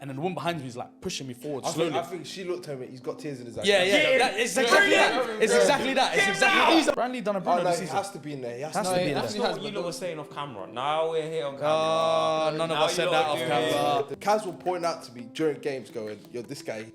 And then the one behind me is like pushing me forward I slowly. think she looked at him. He's got tears in his eyes. Yeah. It's exactly that. It's exactly that. It's exactly that. Brandy done a Bruno this He season. has to be in there. He has Has to to be be in in there. there. That's not what you lot were saying off camera. Now we're here on camera. None of us said that off camera. Kaz will point out to me during games going, yo, this guy.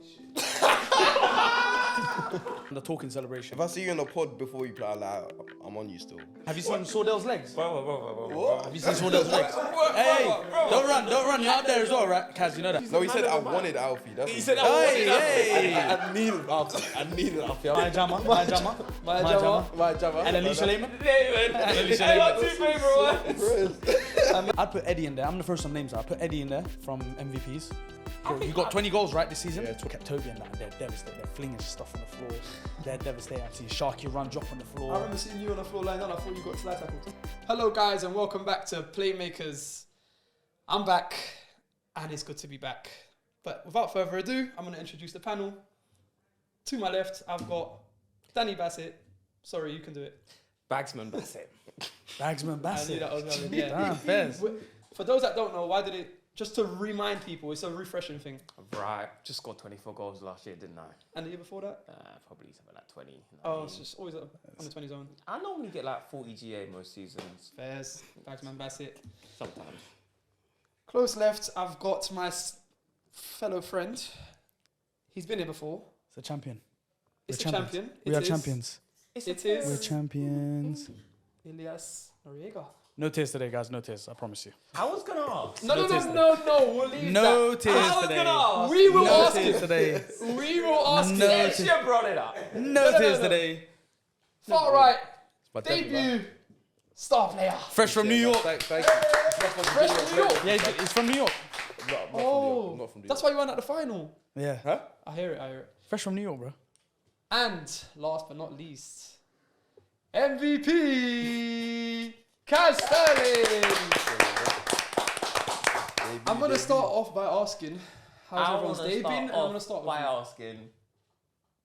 The talking celebration. If I see you in a pod before you play, I'm on you still. Have you seen Sordell's legs? Bro. Have you seen Sordell's legs? Hey, don't run. You're up there as well, right? Kaz, you know that. No, he said I wanted Alfie. He said I wanted I needed Alfie. My Jama. And Alicia Lehman. I'd put Eddie in there. I'm gonna throw some names out. I'd put Eddie in there from MVPs. You got 20 goals, right, this season? Yeah, kept Toby and that. They're devastated. They're flinging stuff on the floor. They're devastated. I've seen Sharky run, drop on the floor. I remember seeing you on the floor lying down. I thought you got slide tackled. Hello, guys, and welcome back to Playmakers. I'm back, and it's good to be back. But without further ado, I'm going to introduce the panel. To my left, I've got Danny Bassett. Sorry, you can do it. Bagsman Bassett. Bagsman I Bassett. knew that was going to Damn, fairs. For those that don't know, why did it... Just to remind people, it's a refreshing thing. Right. Just scored 24 goals last year, didn't I? And the year before that? Probably something like 20. Oh, it's just always on the 20 zone. I normally get like 40 GA most seasons. Fairs, Bagsman Bassett. Sometimes. Close left, I've got my fellow friend. He's been here before. It's a champion. It's We're a champion. We are champions. It is. We're champions. Ilyas Noriega. No tears today, guys. No tears. I promise you. I was going to ask. No. We'll leave No that. tears I was today. going to ask. We will No ask tears him. today. We will ask No him. tears. You brought it up. No tears today. Far right. My debut, man. Debut. Star player. Fresh from New York. Thank you. Fresh from New York. Yeah, he's from New York. Oh, Not from New that's why you weren't at the final. Yeah. Huh? I hear it. Fresh from New York, bro. And last but not least, MVP Kastrati. I'm going to start off by asking, how's everyone's day been? And I'm going to start by with asking,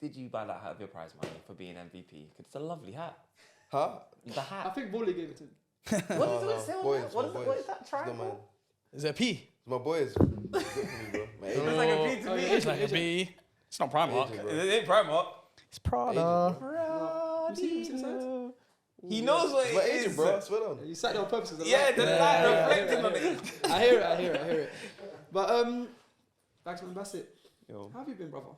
did you buy that hat of your prize money for being MVP? 'Cause it's a lovely hat. Huh? The I hat. think Bolly gave it to him. What does it say on boys, that? What is boys. that It's not mine. triangle? Is it a P? My boys. Good for me, bro. My agent. It's like a B to me. It's like a B. It's not Primark. Agent, bro. It ain't Primark. It's Prada. You see the sides? He knows what It's my it agent, is. bro. I swear down. You sat there on purpose. 'Cause of the Yeah, light. the light reflecting on it. I hear it. But Bagsman Bassett, Yo, how have you been, brother?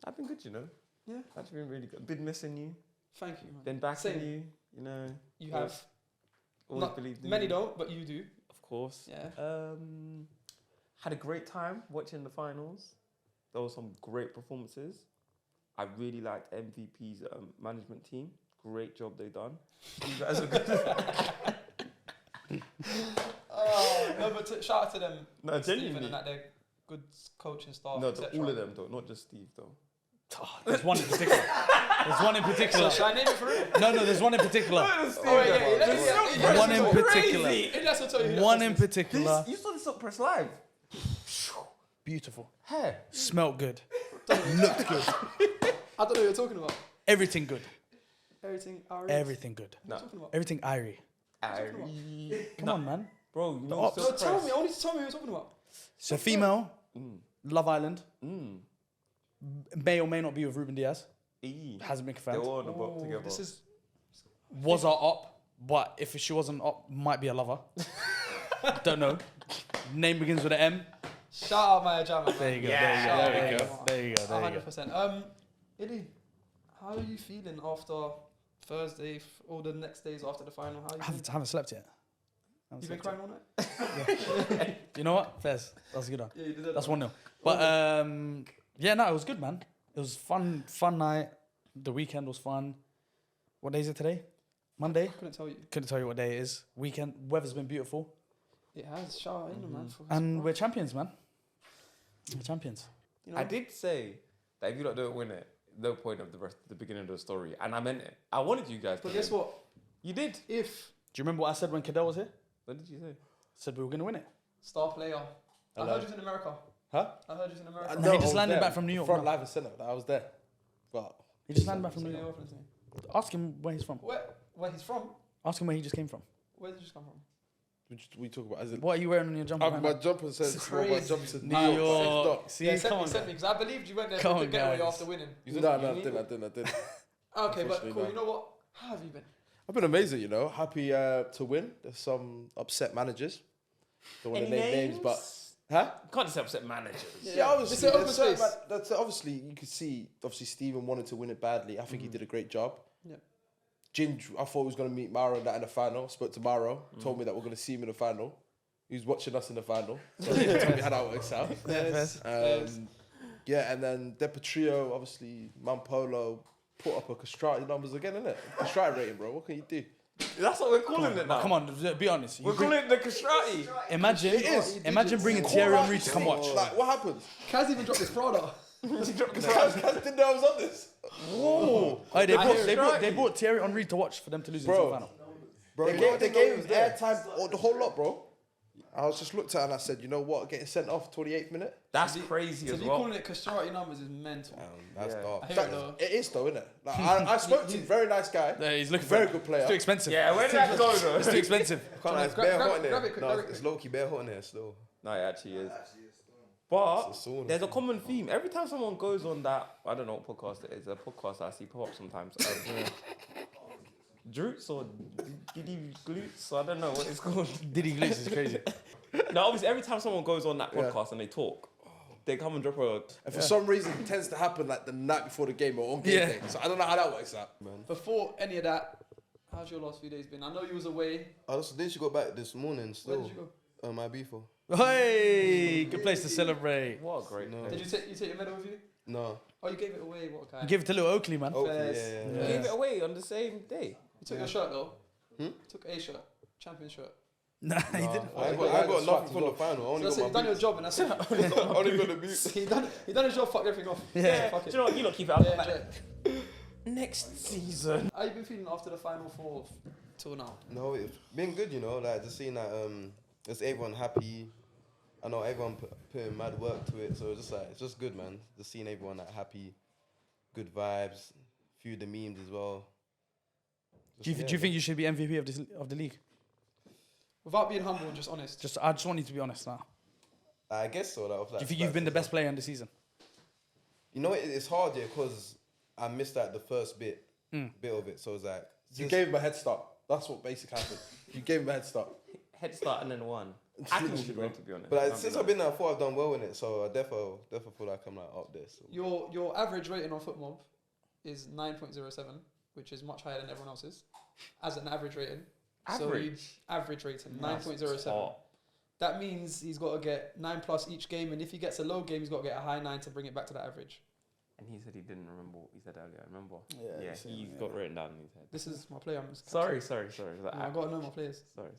I've been good, you know. Yeah. I've been really good. Been missing you. Thank you, man. Been back Same. in you. You know. You have. Always Not believed in many you. don't, but you do. Of course. Yeah. Had a great time watching the finals. There were some great performances. I really liked MVP's management team. Great job they done. You guys are good. No, but shout out to them. No, Stephen genuinely. and that they're good coaching staff. No, etc. all of them though, not just Steve though. There's one in particular. So should I name it for real? No, there's one in particular. One in particular. Ilyas will tell you. One in particular. You saw this up press live. Beautiful. Hair. Smelled good. Looked good. I don't know what you're talking about. Everything good. Everything. Everything good. No. Talking about. Everything irie. Come on, man. Bro, you The know ops. No, tell me. I want you to tell me what you're talking about. It's a female. Love Island. May or may not be with Ruben Diaz. Hasn't been They confirmed. were on the boat together. This is. Was our op, but if she wasn't op, might be a lover. Don't know. Name begins with an M. Shout out my Jama. There you go. Yeah, there you go. There you go. 100%. Illy, how are you feeling after Thursday, all the next days after the final? How are you feeling? Haven't slept yet. You been crying all night? You know what? Fairs. That's a good one. Yeah, you did that. That's 1-0. But yeah, no, it was good, man. It was fun night. The weekend was fun. What day is it today? Monday? Couldn't tell you. Couldn't tell you what day it is. Weekend. Weather's been beautiful. It has. Shout out in man. And we're champions, man. We're champions. You know, I did say that if you lot don't win it, no point of the beginning of the story, and I meant it. I wanted you guys to But guess win. what? You did. If Do you remember what I said when Cadell was here? What did you say? Said we were going to win it. star player. I Hello. heard you was in America. Huh? I heard you was in America. No, he just landed back from New York, Front no. live and centre. I was there. But He just landed back from So New your York. girlfriend's name. Ask him where he's from. Where he's from? Ask him where he just came from. Where did you just come from? We talk about as in, What are you wearing on your jumper? right my now? jumper says It's my crazy. jumper says New York. See, Yeah, come on. send me, because I believed you went there Come for the on, getaway guys. after winning. No, I didn't. Okay, but Unfortunately, cool. no. You know what? How have you been? I've been amazing, you know. Happy to win. There's some upset managers. Don't want to name names, but Can't just upset managers. yeah, obviously, It's an open there's certain space. that's obviously you could see. Obviously, Stephen wanted to win it badly. I think he did a great job. Yeah. Ginge, I thought he was going to meet Maro and that in the final. Spoke to Maro, told me that we're going to see him in the final. He was watching us in the final. So he told me how that works out. Yeah, and then Trio, obviously, Mampolo put up a Kastrati numbers again, innit? Kastrati rating, bro. What can you do? That's what we're calling it now. Come on, be honest. We're calling it the Kastrati. Imagine, It is. imagine bringing Thierry Henry to come watch. Like, what happened? Kaz even dropped his Prada. Kaz didn't know I was on this. Oh, they brought Thierry Henry to watch for them to lose in the Bro. final. Bro, they gave him airtime, the whole lot, bro. I was just looked at it and I said, you know what? Getting sent off 28th minute? That's crazy So as you well. calling it Castrati numbers is mental. That's Yeah. dark. I hear it though. It is though, isn't it? Like, I spoke to him, very nice guy. Yeah, he's looking Very for good player. It's too expensive. Yeah, where did that go though? It's too expensive. Can't lie, it's Grab- bare grab- hot in there. grab it quick, No, grab it it's quick. low-key bare hot in there still. No, it actually is. But It's a sauna. there's a common theme. Every time someone goes on that, I don't know what podcast it is, a podcast I see pop up sometimes. Droots or Didi glutes? I don't know what it's called. Didi glitch is crazy. No, obviously, every time someone goes on that podcast and they talk, they come and drop a. And for some reason, it tends to happen like the night before the game or on game day. So I don't know how that works out. Before any of that, how's your last few days been? I know you was away. I also didn't you go back this morning still? Where did you go? My B4. Hey, good place to celebrate. What a great. No. Did you take your medal with you? No. Oh, you gave it away. What a guy. Give it to little Oakley, man. Oh, Fairs. yeah. You gave it away on the same day. You took your shirt though. Hmm? Took a shirt, champion shirt. Nah, he didn't. I got got swapped nothing as from well. the final. I So only that's it. got He my done your boots. job and that's it. I only got the boots. he done his job. Fuck everything off. Yeah. Fuck Do it. you know what? You lot keep it up. Yeah, yeah. Next season. How you been feeling after the final four till now? No, it's been good, you know. Like just seeing that, just everyone happy. I know everyone putting mad work to it, so it's just like it's just good, man. Just seeing everyone like happy, good vibes. Few of the memes as well. Do you think you should be MVP of the league? Without being humble and just honest. I just want you to be honest now. I guess so. Like, Do you think you've been the best player in the season? You know, it's hard, yeah, because I missed like the first bit of it. So it's like You gave him a head start. That's what basically happened. You gave him a head start. Head start and then one. I think you should win, to be honest. But like, Can't since be I've been there, I thought I've done well in it. So I definitely feel like I'm like up there. So. Your average rating on FootMob is 9.07, which is much higher than everyone else's, as an average rating. Average? So average rating, That's 9.07. top. That means he's got to get 9+ each game, and if he gets a low game, he's got to get a high 9 to bring it back to that average. And he said he didn't remember what he said earlier. Remember? Yeah, Yeah, he he's said, got written down in his head. This is my player. I'm just Sorry. I got to know my players. Sorry.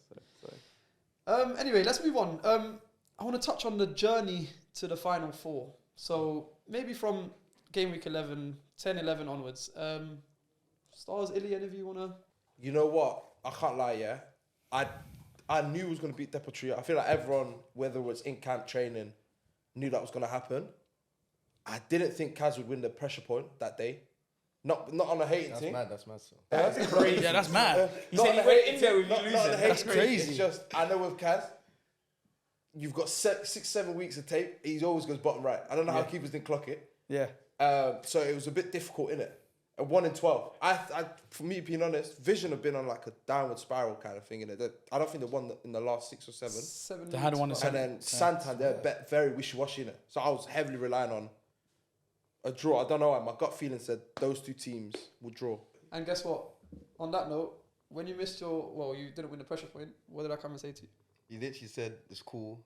Anyway, let's move on. I want to touch on the journey to the Final Four. So maybe from game week 11, 10, 11 onwards. Stars, Ilya, any of you want to... You know what? I can't lie, yeah. I knew he was going to beat Trio. I feel like everyone, whether it was in camp training, knew that was going to happen. I didn't think Kaz would win the pressure point that day. Not on a hating thing. That's mad. So. Yeah, that's mad. He said he went in there with you Not on a losing. hating That's thing. crazy. It's just, I know with Kaz, you've got 6-7 weeks of tape. He always goes bottom right. I don't know how keepers didn't clock it. Yeah. So it was a bit difficult, innit? A 1 in 12. I, for me being honest, Vision have been on like a downward spiral kind of thing, innit? I don't think they won in the last 6 or 7. They had one in And then Santan, they're very wishy-washy, innit? So I was heavily relying on a draw. I don't know why. My gut feeling said those two teams would draw. And guess what? On that note, when you missed you didn't win the pressure point, what did I come and say to you? He literally said, it's cool.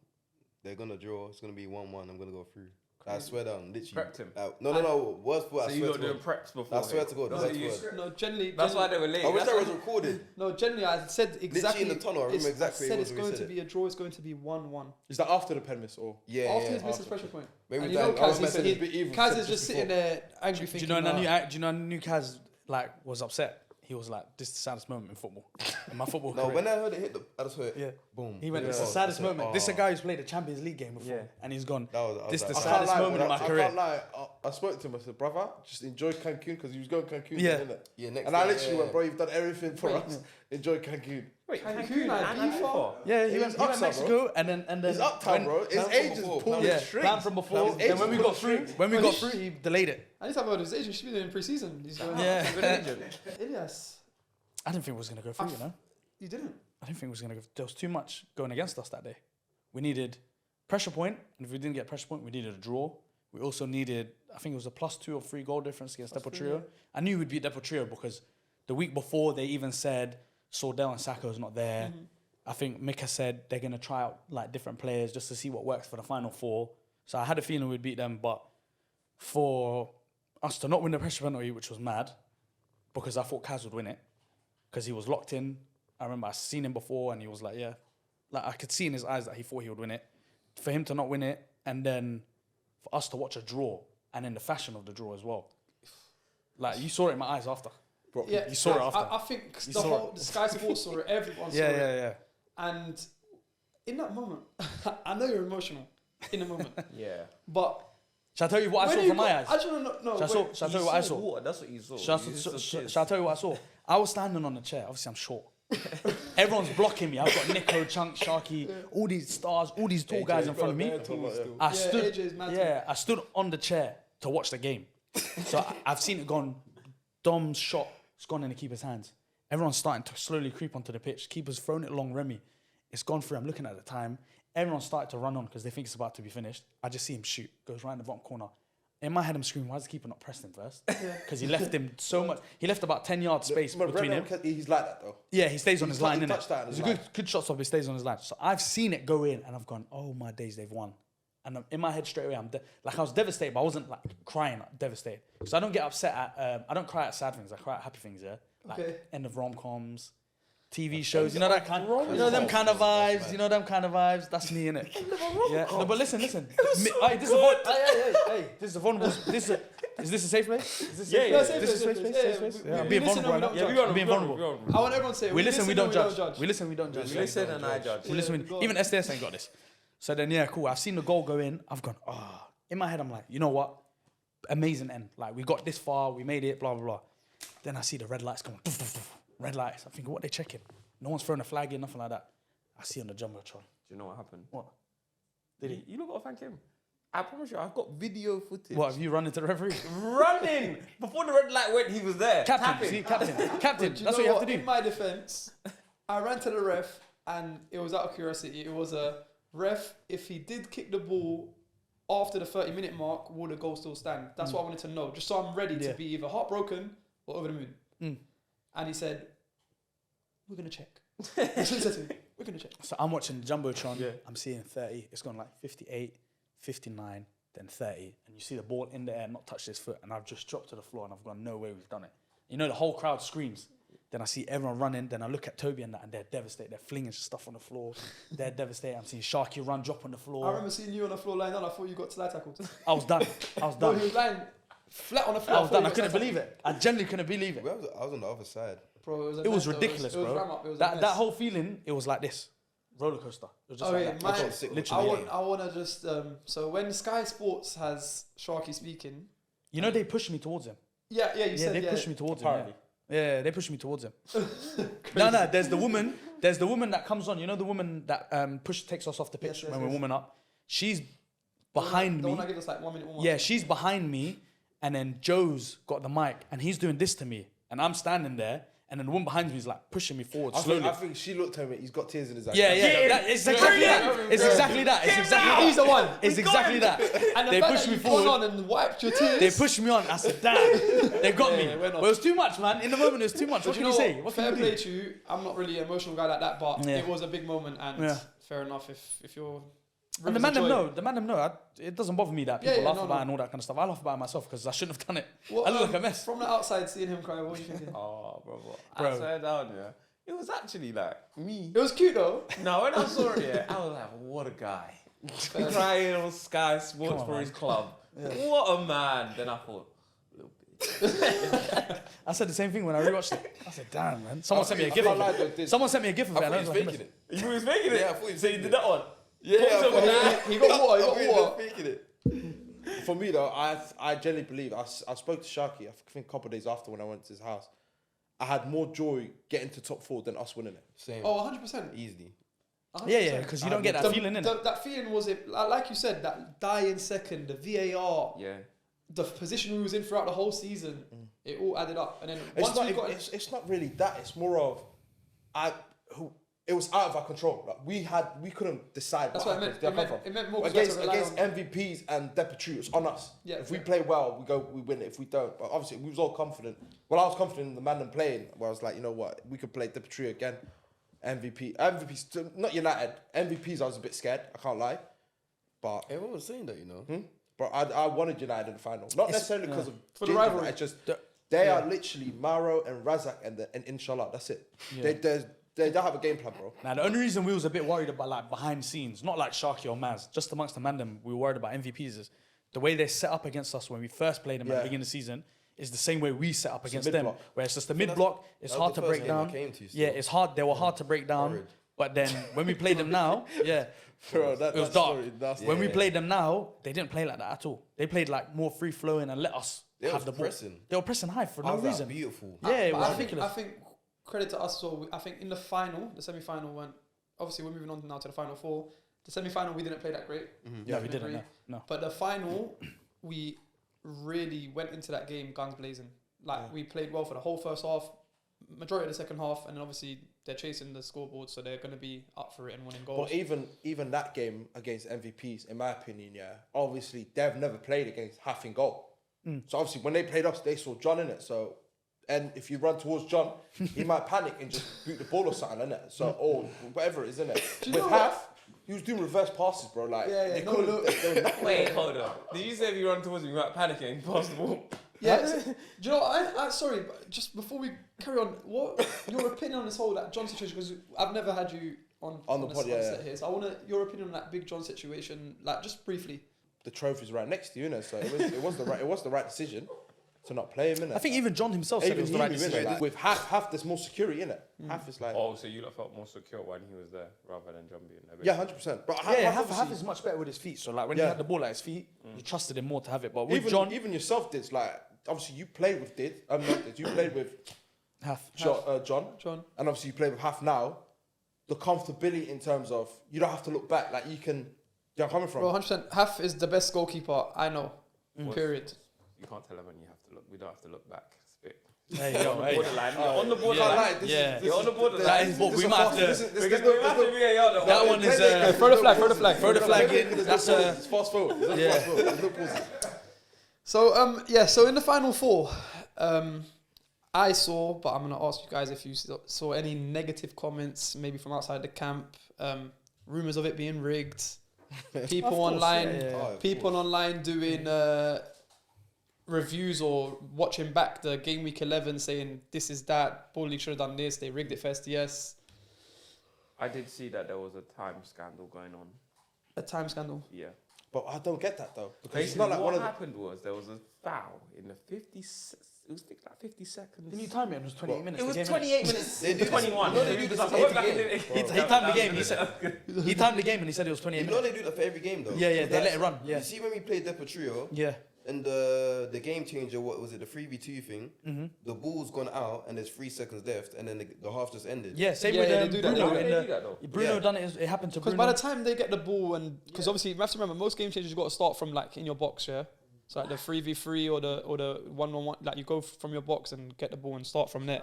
They're going to draw. It's going to be 1-1. I'm going to go through. I swear down. Literally. Prepped him. No. Words for So I you swear got to doing God. preps before. I swear to God. No, Word you- for word. No, generally... That's why they were late. I wish That's that was why- recorded. No, generally, I said exactly... in the tunnel, I remember exactly I said what it's we going said to it. be a draw. It's going to be 1-1. Is that after the pen miss or? Yeah, After yeah. he's missed his pressure point. Maybe And you know that- I was Kaz, meant to say it's a bit evil, Kaz said is just just sitting before. there angry Do you thinking... know when I knew Kaz was upset? He was like, "This is the saddest moment in football, in my football No, career." when I heard it hit I just heard Yeah. boom. He went, Yeah. "It's the Oh, saddest I said, moment." This is a guy who's played a Champions League game before, Yeah. and he's gone. This the I can't saddest lie, moment in my I career. can't lie. I spoke to him. I said, "Brother, just enjoy Cancun," because he was going Cancun. Yeah. Then, innit? Yeah, next And I day, literally yeah. went, "Bro, you've done everything for Wait. us. Enjoy Cancun." Wait, Cancun, Ibiza. Yeah, he was went uptown, Mexico and then It's uptown, bro. His from agents before, pulled yeah, the strings. plan from before. His And agents when we pulled got the through, strings. he delayed it. I need to have heard his agent. She's been in pre-season. He's going Yeah. Ilyas, I didn't think it was gonna go through. You know, you didn't. I didn't think it was gonna go. There was too much going against us that day. We needed pressure point, and if we didn't get pressure point, we needed a draw. We also needed, I think it was a +2 or 3 goal difference against Deportivo. I knew we'd beat Deportivo because the week before they even said Sordell and Sacco's not there. I think Mika said they're going to try out like different players just to see what works for the final 4. So I had a feeling we'd beat them, but for us to not win the pressure penalty, which was mad, because I thought Kaz would win it, because he was locked in. I remember I seen him before and he was like, yeah. Like I could see in his eyes that he thought he would win it. For him to not win it, and then for us to watch a draw, and in the fashion of the draw as well. Like you saw it in my eyes after. Bro, Yeah, you saw it after. I think You the saw whole the Sky Sports saw it. Everyone saw it. Yeah. And in that moment, I know you're emotional in the moment, Yeah. but Shall I tell you what I when saw you from my got- eyes? I just want to know. Shall I tell you what I saw? Water, that's what you saw. Shall I tell you what I saw? I was standing on the chair. Obviously, I'm short. Everyone's blocking me. I've got Nico, Chunk, Sharky, all these stars, all these tall guys in front of me. I stood, AJ's mad I stood on the chair to watch the game. So I've seen it gone. Dom's shot, it's gone in the keeper's hands. Everyone's starting to slowly creep onto the pitch. Keeper's thrown it along Remy. It's gone through. I'm looking at the time. Everyone's started to run on because they think it's about to be finished. I just see him shoot. Goes right in the bottom corner. In my head, I'm screaming, why is the keeper not pressing first? Because he left him so much. He left about 10 yards space between him. He's like that though. Yeah, he stays on his line, he innit? touched that on his It's a line. good shot stop, he stays on his line. So I've seen it go in and I've gone, oh my days, they've won. And in my head straight away, I was devastated, but I wasn't like crying, devastated. Because I don't get upset at, I don't cry at sad things, I cry at happy things, yeah? Like end of rom-coms, TV shows, you know that kind them kind of vibes, that's me, innit? Yeah, no, but listen. This is a vulnerable, is this a safe place? Is this a safe place? Yeah, I'm being vulnerable right now. Yeah, I'm being vulnerable. I want everyone to say We listen, we don't judge. judge. We listen, we don't judge. Listen and I judge. We listen, go on. even SDS ain't got this. So then, yeah, cool. I've seen the goal go in. I've gone, in my head, I'm like, you know what? Amazing end. Like, we got this far, we made it, blah, blah, blah. Then I see the red lights going, red lights. I'm thinking, what are they checking? No one's throwing a flag in, nothing like that. I see on the Jumbotron. Do you know what happened? What? Did you not got to thank him. I promise you, I've got video footage. What, have you run into the referee? Running! Before the red light went, he was there. Captain, see, captain. Do That's what you have to do. In my defense, I ran to the ref and it was out of curiosity. It was a ref, if he did kick the ball after the 30-minute mark, will the goal still stand? That's what I wanted to know, just so I'm ready to be either heartbroken or over the moon. And he said, we're going to check. That's what he said to me. We're going to check. So I'm watching the Jumbotron. Yeah. I'm seeing 30. It's gone like 58, 59, then 30. And you see the ball in the air, not touch his foot. And I've just dropped to the floor and I've gone, no way we've done it. You know, the whole crowd screams. Then I see everyone running. Then I look at Toby and that, and they're devastated. They're flinging stuff on the floor. They're devastated. I'm seeing Sharky run, drop on the floor. I remember seeing you on the floor lying down. I thought you got slide tackled. I was done. No, he was lying flat on the floor. I was done. I couldn't believe it. I genuinely couldn't believe it. I was on the other side. Bro, It was ridiculous, it was bro. ram up. It was a That mess. whole feeling, it was like this. Roller coaster. It was just like that. got sick Literally. I want to just so when Sky Sports has Sharky speaking, You know, they pushed me towards him. you said They pushed me towards Apparently. him. Yeah, they pushed me towards him. No, there's the woman that comes on. You know the woman that takes us off the pitch Yes, when we're warming up. She's behind The me. one that gave us like 1 minute. Yeah, she's behind me, and then Joe's got the mic, and he's doing this to me, and I'm standing there, and then the woman behind me is like pushing me forward slowly. I think she looked at me. He's got tears in his eyes. Yeah. It's exactly that. It's exactly that. It's exactly that. He's the one. It's exactly that. And the They fact pushed that me you've gone forward. on and wiped your tears. They pushed me on. I said, damn, they got me. Yeah, we're not- But it was too much, man. In the moment, it was too much. What But can you say? What fair can you play do? to you. I'm not really an emotional guy like that, but Yeah. it was a big moment, and Yeah. fair enough if you're. And the man them know. The man them know. It doesn't bother me that people Yeah, laugh no, about no. and all that kind of stuff. I laugh about it myself because I shouldn't have done it. What, I look like a mess. From the outside, seeing him cry, what are you thinking? Oh, bro. Bro. I swear down, yeah. It was actually like me. It was cute though. Now, when I saw it, yeah, I was like, what a guy. Crying on Sky Sports Come on, for man. his club. What a man. Then I thought, little bitch. I said the same thing when I rewatched it. I said, damn, man. Someone sent me a I gif can't of lie, it. though, this- Someone sent me a gif of it. I and I thought was he like, was faking it. You was making it? Yeah, I thought he was So you faking did it. that one? Yeah, Put some of that. He got water. He got water. faking it. For me though, I genuinely believe. I spoke to Sharky. I think a couple of days after when I went to his house, I had more joy getting to top 4 than us winning it. Same. Oh, 100%. Easily. 100%. Yeah, because you don't get that feeling in it. That feeling was it, like you said, that dying second, the VAR, Yeah. the position we was in throughout the whole season, it all added up. And then It's once not, we got it's not really that. It's more of, it was out of our control. Like we couldn't decide. That's what what it happened. meant. It meant more because against MVPs and DP2, it's on us. Yeah, if we play well, we win it. If we don't, but obviously we was all confident. Well, I was confident in the man and playing. Where I was like, you know what, we could play DP2 again. MVPs, not United. MVPs, I was a bit scared. I can't lie, but Everyone was saying that, you know. But I wanted United in the final, not necessarily because of For the Ginge, rivalry. It's just they are literally Maro and Razak and Inshallah. That's it. Yeah. They don't have a game plan, bro. Now, the only reason we was a bit worried about like behind scenes, not like Sharky or Maz, just amongst the mandem, we were worried about MVPs is the way they set up against us when we first played them at the beginning of the season is the same way we set up against them. mid-block. Where it's just the mid-block, it's that was hard the to first break game I down. came to Yeah, still. it's hard. They were hard to break down. Horrid. But then when we played them now, Bro, it was dark. When we Yeah. played them now, they didn't play like that at all. They played like more free flowing and let us They have was the ball. pressing. They were pressing high for no How's that reason. beautiful. Yeah, it But was I ridiculous. think credit to us. So I think in the final, the semi-final went. Obviously, we're moving on now to the final 4. The semi-final we didn't play that great. No, we didn't. No. But the final, we really went into that game guns blazing. Like we played well for the whole first half, majority of the second half, and then obviously they're chasing the scoreboard, so they're going to be up for it and winning goals. But even that game against MVPs, in my opinion, obviously they've never played against half in goal. So obviously when they played us, they saw John in it. So, and if you run towards John, he might panic and just boot the ball or something, innit? So, or whatever it is, innit? you With know half, he was doing reverse passes, bro. Like, they no, couldn't. look. They were not- Wait, hold on. Did you say if you run towards me, you might panicking, pass the ball? Yeah, do you know what, I sorry, but just before we carry on, what your opinion on this whole that John situation? Because I've never had you on the this pod, set here, so I want your opinion on that Big John situation, like just briefly. The trophy's right next to you, innit? So it was the right decision to not play him, innit? I think even John himself said it was the right decision. Like, with half, there's more security, innit? Half is like, Oh, so you lot felt more secure when he was there rather than John being there? yeah, 100%. But Half obviously- is much better with his feet. So like when he Yeah. had the ball at his feet, you trusted him more to have it. But with even John, even yourself did, like, obviously you played with not Did, you played with John, and obviously you play with half now. The comfortability in terms of you don't have to look back, like you can. Yeah, I'm coming from. Bro, 100%. Half is the best goalkeeper I know. Period. You can't tell him when you have to look. We don't have to look back. Spit. hey, yo, hey. Borderline. You're on the I borderline. can't lie, this Yeah. is- You're on the borderline. That is what we might have to. this Because is we have to VAR though. That one is Throw the flag, throw the flag. throw the flag in. That's a It's fast forward. Yeah. Fast forward. There's no pauses. So so in the final 4, I saw, but I'm gonna ask you guys if you saw any negative comments, maybe from outside the camp, rumors of it being rigged, people course, online, yeah. Oh, of people course. online doing reviews or watching back the game week 11, saying this is that, Ball League should have done this, they rigged it for SDS. I did see that there was a time scandal going on. A time scandal. Yeah. But I don't get that though, because it's Basically, not like what one of the. happened was there was a foul in the 50. It was like 50 seconds. Didn't you time it? It was 28 minutes. It was the game 28 minutes. They do this- 21. no, they do this every game. He timed the game. He said he timed the game and he said it was 28 You know minutes. they do that for every game though. Yeah, Because they let that's- it run. Yeah, You see when we played Depa Trio yeah. and the game changer, what was it, the 3v2 thing? Mm-hmm. The ball's gone out and there's 3 seconds left and then the half just ended. Yeah, same Yeah, with they do that. Bruno. Why in did they the- do that though? Bruno Yeah. done it. It happened to Because Bruno. by the time they get the ball, and because obviously you have to remember most game changers you got to start from like in your box, yeah. So like the 3v3 or the 1-on-1, like you go from your box and get the ball and start from there.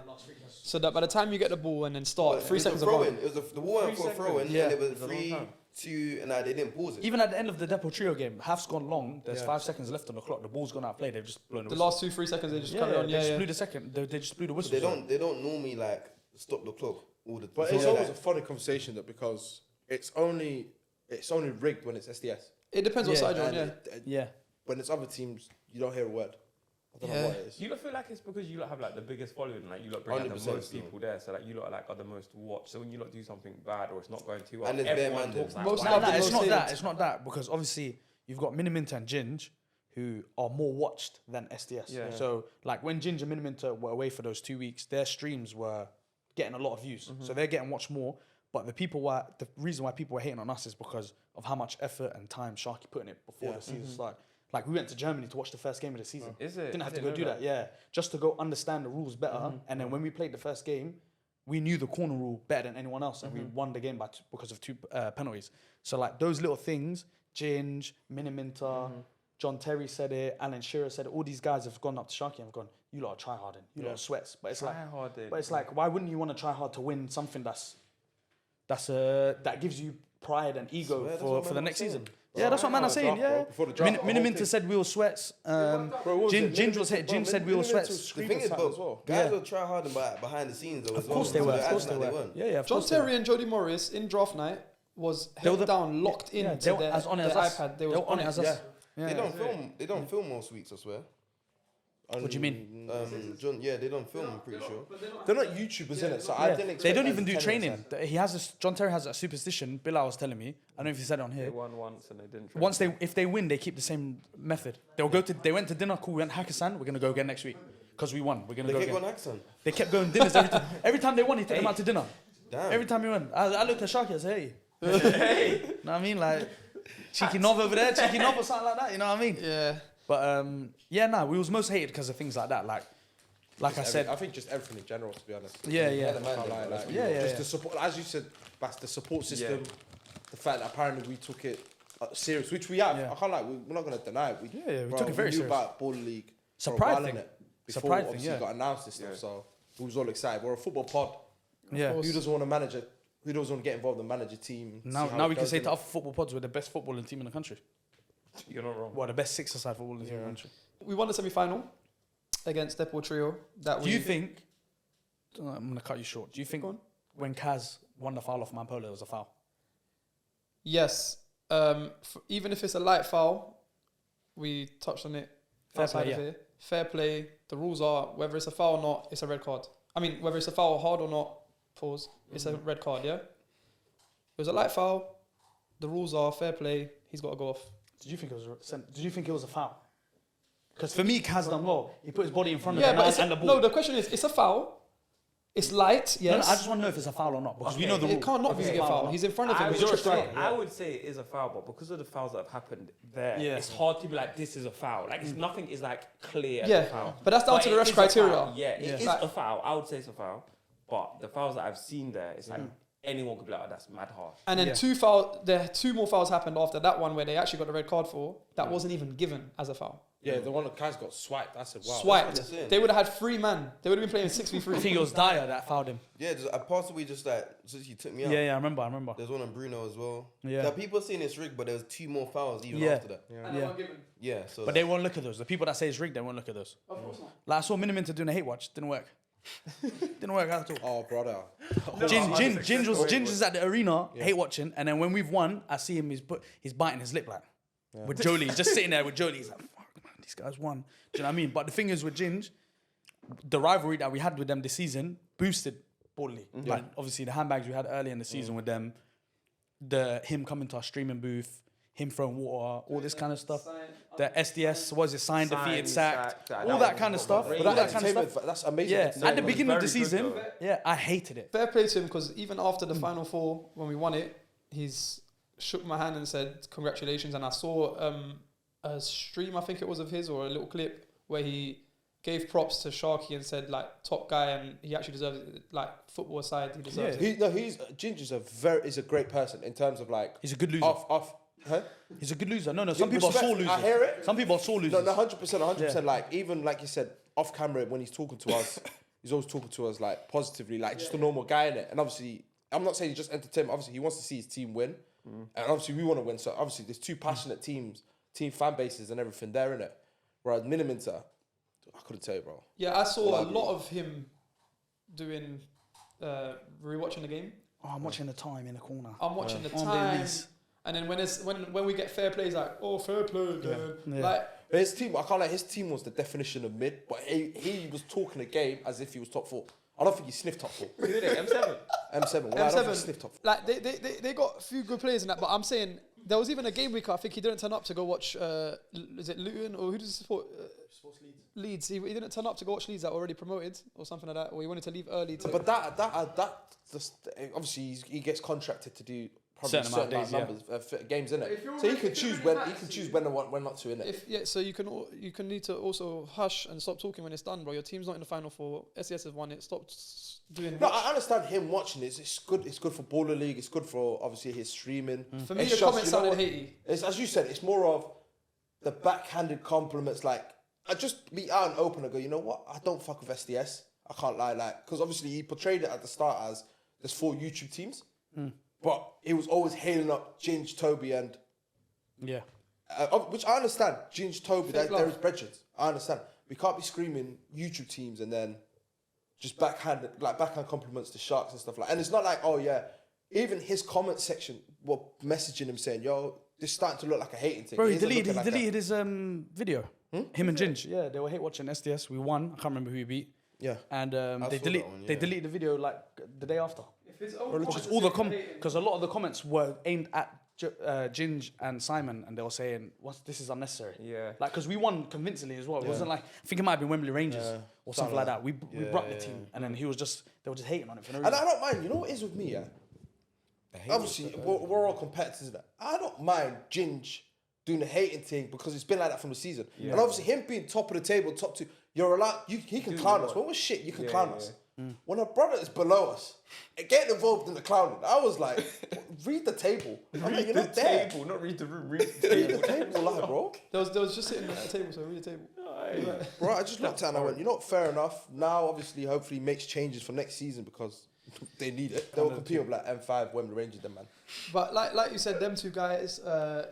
So that by the time you get the ball and then start, But 3 it seconds was of a on. throw-in. It was the ball went for a 3 throw-in Yeah. and it was It's a long 3, time. 2, and they didn't pause it. Even at the end of the Depo Trio game, half's gone long. There's 5 seconds left on the clock. The ball's gone out of play. They've just blown the The whistle. last 2-3 seconds they just yeah, carry on. they Yeah, just yeah. blew the second. They just blew the So whistle. they don't normally like stop the clock all the time. But it's always a funny conversation though, because it's only rigged when it's SDS. It depends what Yeah, side you're on. And Yeah. Yeah. when it's other teams, you don't hear a word. I don't know Yeah. what it is. Do you lot feel like it's because you lot have like the biggest following, like you lot bring out the 100% most so. people there, so like you lot like are the most watched. So when you lot do something bad or it's not going too well, And there's bare everyone man talks there. like, Most wow. love No, the it's most not hated. that. It's not that because obviously you've got Miniminter and Ginge who are more watched than SDS. Yeah. So like when Ginge and Miniminter were away for those 2 weeks, their streams were getting a lot of views. So they're getting watched more. But the reason why people were hating on us is because of how much effort and time Sharky put in it before the season started. Like, we went to Germany to watch the first game of the season. Is it? Didn't I have to didn't go do know that, yeah. Just to go understand the rules better. And then when we played the first game, we knew the corner rule better than anyone else, and we won the game because of 2 penalties. So, like, those little things, Ginge, Miniminter, John Terry said it, Alan Shearer said it. All these guys have gone up to Sharky and have gone, you lot are try-harding, you lot are sweats. But it's like, why wouldn't you want to try hard to win something that gives you pride and ego for the next season? Yeah, that's what man are saying. Yeah, Miniminter said we were sweats. Ginge said we were sweats. The thing is, guys will try hard behind the scenes though. Of course they were. Of course they were. Yeah. John Terry and Jody Morris in draft night was held down, locked in to their iPad. They were on it as us. They don't film. They don't film most weeks, I swear. What do you mean? John, they don't film. I'm pretty sure. They're not YouTubers, innit? So I didn't expect they don't even do training. John Terry has a superstition. Bilal was telling me. I don't know if he said it on here. They won once and they didn't train. If they win, they keep the same method. They went to dinner. Cool. We went Hakkasan. We're gonna go again next week because we won. We're gonna go again. Hakkasan. They kept going dinners every time. Every time they won, he took them out to dinner. Damn. Every time he won, I looked at Sharky. I said, "Hey, hey." Know what I mean? Like cheeky knob over there, cheeky knob or something like that. You know what I mean? Yeah. But we was most hated because of things like that. Like I said, I think just everything in general, to be honest. Yeah. Just the support, as you said, that's the support system. The fact that apparently we took it serious, which we have. I can't lie, we're not going to deny it. We took it very knew serious. about Ball League. Surprise thing. Before obviously it got announced and stuff, so we was all excited. We're a football pod. Yeah. Who doesn't want to manage it? Who doesn't want to get involved and manage a team? Now we can say to other football pods, we're the best footballing team in the country. You're not wrong. Well, the best 6-a-side footballing team in the country. We won the semi-final against Depot Trio. Do you think? I'm going to cut you short. Do you think when Kaz won the foul off Mampolo, it was a foul? Yes. Even if it's a light foul, we touched on it outside of here. Fair play. The rules are whether it's a foul or not, it's a red card. I mean, whether it's a foul hard or not, it's a red card, yeah? It was a light foul. The rules are fair play. He's got to go off. Did you think it was a foul? Because for me, Kaz done well. He put his body in front of him and the ball. No, the question is, it's a foul. It's light, yes. No, I just want to know if it's a foul or not. Because we know the rule. It can't not be a foul. He's in front of him. I would say it is a foul, but because of the fouls that have happened there, it's hard to be like, this is a foul. Like, nothing is like clear as a foul. But that's down to the ref criteria. It is a foul. I would say it's a foul. But the fouls that I've seen there, it's like anyone could be like, oh, that's mad harsh. And then two more fouls happened after that one where they actually got the red card for. That wasn't even given as a foul. Yeah, the one that Kaz got swiped. I said, wow. Swiped. They would have had 3 men. They would have been playing 6v3. I think it was Dyer that fouled him. Yeah, possibly just like, since he took me out. Yeah, I remember. There's one on Bruno as well. Yeah. There are people saying it's rigged, but there was 2 more fouls even after that. Yeah. So but they won't look at those. The people that say it's rigged, they won't look at those. Of course not. Like I saw Miniminter doing a hate watch. Didn't work. Didn't work at all. Oh, brother. Ginge was at the arena hate watching, and then when we've won, I see him. He's biting his lip with Jolie. He's just sitting there with Jolie. He's like, "Fuck, man, these guys won." Do you know what I mean? But the thing is with Ginge, the rivalry that we had with them this season boosted Ball League. Like obviously the handbags we had early in the season with them, him coming to our streaming booth, him throwing water, all this kind of stuff. The SDS, signed, defeated, sacked, all that kind of stuff. That's amazing. Yeah, at the beginning of the season, I hated it. Fair play to him because even after the Final Four, when we won it, he's shook my hand and said congratulations. And I saw a stream, I think it was of his, or a little clip where he gave props to Sharky and said like top guy, and he actually deserves it. Like football aside, he deserves it. Ginger's is a great person in terms of like he's a good loser. He's a good loser. No, some people are sore losers. I hear it. Some people are sore losers. No, 100%. Like even like you said, off camera when he's talking to us, he's always talking to us like positively, like just a normal guy in it. And obviously, I'm not saying he just entertainment. Obviously, he wants to see his team win, and obviously we want to win. So obviously, there's 2 passionate team fan bases and everything there in it. Whereas Miniminter, I couldn't tell you, bro. Yeah, I saw a lot of him doing rewatching the game. Oh, I'm watching the time in the corner. I'm watching the time. And then when we get fair play, he's like, oh, fair play again. Yeah. Like, but his team, I can't lie, his team was the definition of mid, but he was talking the game as if he was top 4. I don't think he sniffed top 4. Who did it? M7? M7. Well, I don't think he sniffed top 4. Like, they got a few good players in that, but I'm saying, there was even a game week, I think he didn't turn up to go watch, is it Luton, or who does he support? Sports Leeds. He didn't turn up to go watch Leeds that were already promoted, or something like that, or he wanted to leave early. But that obviously he gets contracted to do probably Certain amount of numbers, games in If it. you're So he already- can if you're choose already when maxed, when not to in it. So you can need to also hush and stop talking when it's done, bro. Your team's not in the final four. SDS has won it. Stop doing. No, I understand him watching it. It's good. It's good for Baller League. It's good for obviously his streaming. For me, It's the just, comments you know sounded what? hatey. It's as you said. It's more of the backhanded compliments. Like I just be out and open and go. You know what? I don't fuck with SDS. I can't lie. Like because obviously he portrayed it at the start as there's 4 YouTube teams, but he was always hailing up Ginge, Toby, and Yeah. which I understand. Ginge, Toby, Fake they're love. his brethren. I understand. We can't be screaming YouTube teams and then just backhand compliments to Sharks and stuff like. And it's not like, oh yeah, even his comment section were messaging him saying, "Yo, this is starting to look like a hating thing." Bro, It he isn't deleted looking like his video. Him and Ginge. Yeah, they were hate watching SDS. We won. I can't remember who he beat. Yeah. And I they saw delete that one, they yeah. deleted the video like the day after. If it's Because all the because a lot of the comments were aimed at Ginge and Simon, and they were saying, this is unnecessary." Yeah. Like, because we won convincingly as well. It wasn't like, I think it might have been Wembley Rangers or something like that. We brought the team, and then they were just hating on it for no And reason. I don't mind. You know what it is with me, yeah? Obviously, we're all competitors. Innit? I don't mind Ginge doing the hating thing because it's been like that from the season. And obviously, him being top of the table, top 2, you're allowed. He can clown us. When we're shit, you can clown us. When a brother is below us, getting involved in the clowning, I was like, read the table. I mean, you're not there. Table, not read the room. Read the Read table. the table, like, bro. There was just sitting at a table, so read the table. Bro, I just looked at it and I went, you know what, fair enough. Now, obviously, hopefully, makes changes for next season because they need it. They'll compete with like M5, Wembley Rangers, them man. But like you said, them two guys,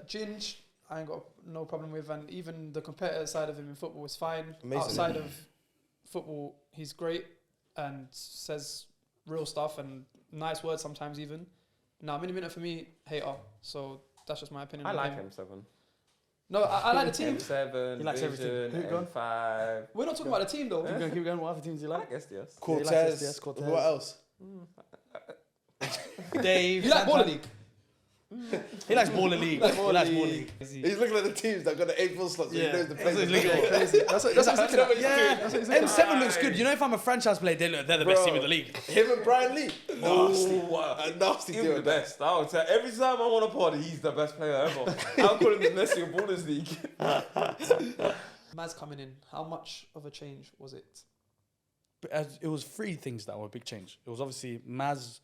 Ginge, I ain't got no problem with, and even the competitor side of him in football is fine. Amazing. Outside of football, he's great and says real stuff and nice words sometimes even. Now, Miniminter for me, hater. So that's just my opinion. I on like him. M7. No, I like the team. M7, He likes Vision, everything. Who gone? M5. We're not talking about the team though. Keep going. What other teams do you I like? like SDS. Cortez, Cortez. what else? Dave. You like Baller League? He likes Baller League. He likes Baller League. He's looking at the teams that got the 8 full slots, so he knows the That's what players. he's looking at. Crazy. That's what he's looking at. Yeah, That's what he's looking at. M7 looks good. You know, if I'm a franchise player, they're the best team in the league. Him and Brian Lee. Nasty. A nasty He's deal. the best. I would tell every time I want a party, he's the best player ever. I'm calling him the Messi of Borders League. Maz coming in, how much of a change was it? But it was 3 things that were a big change. It was obviously Maz,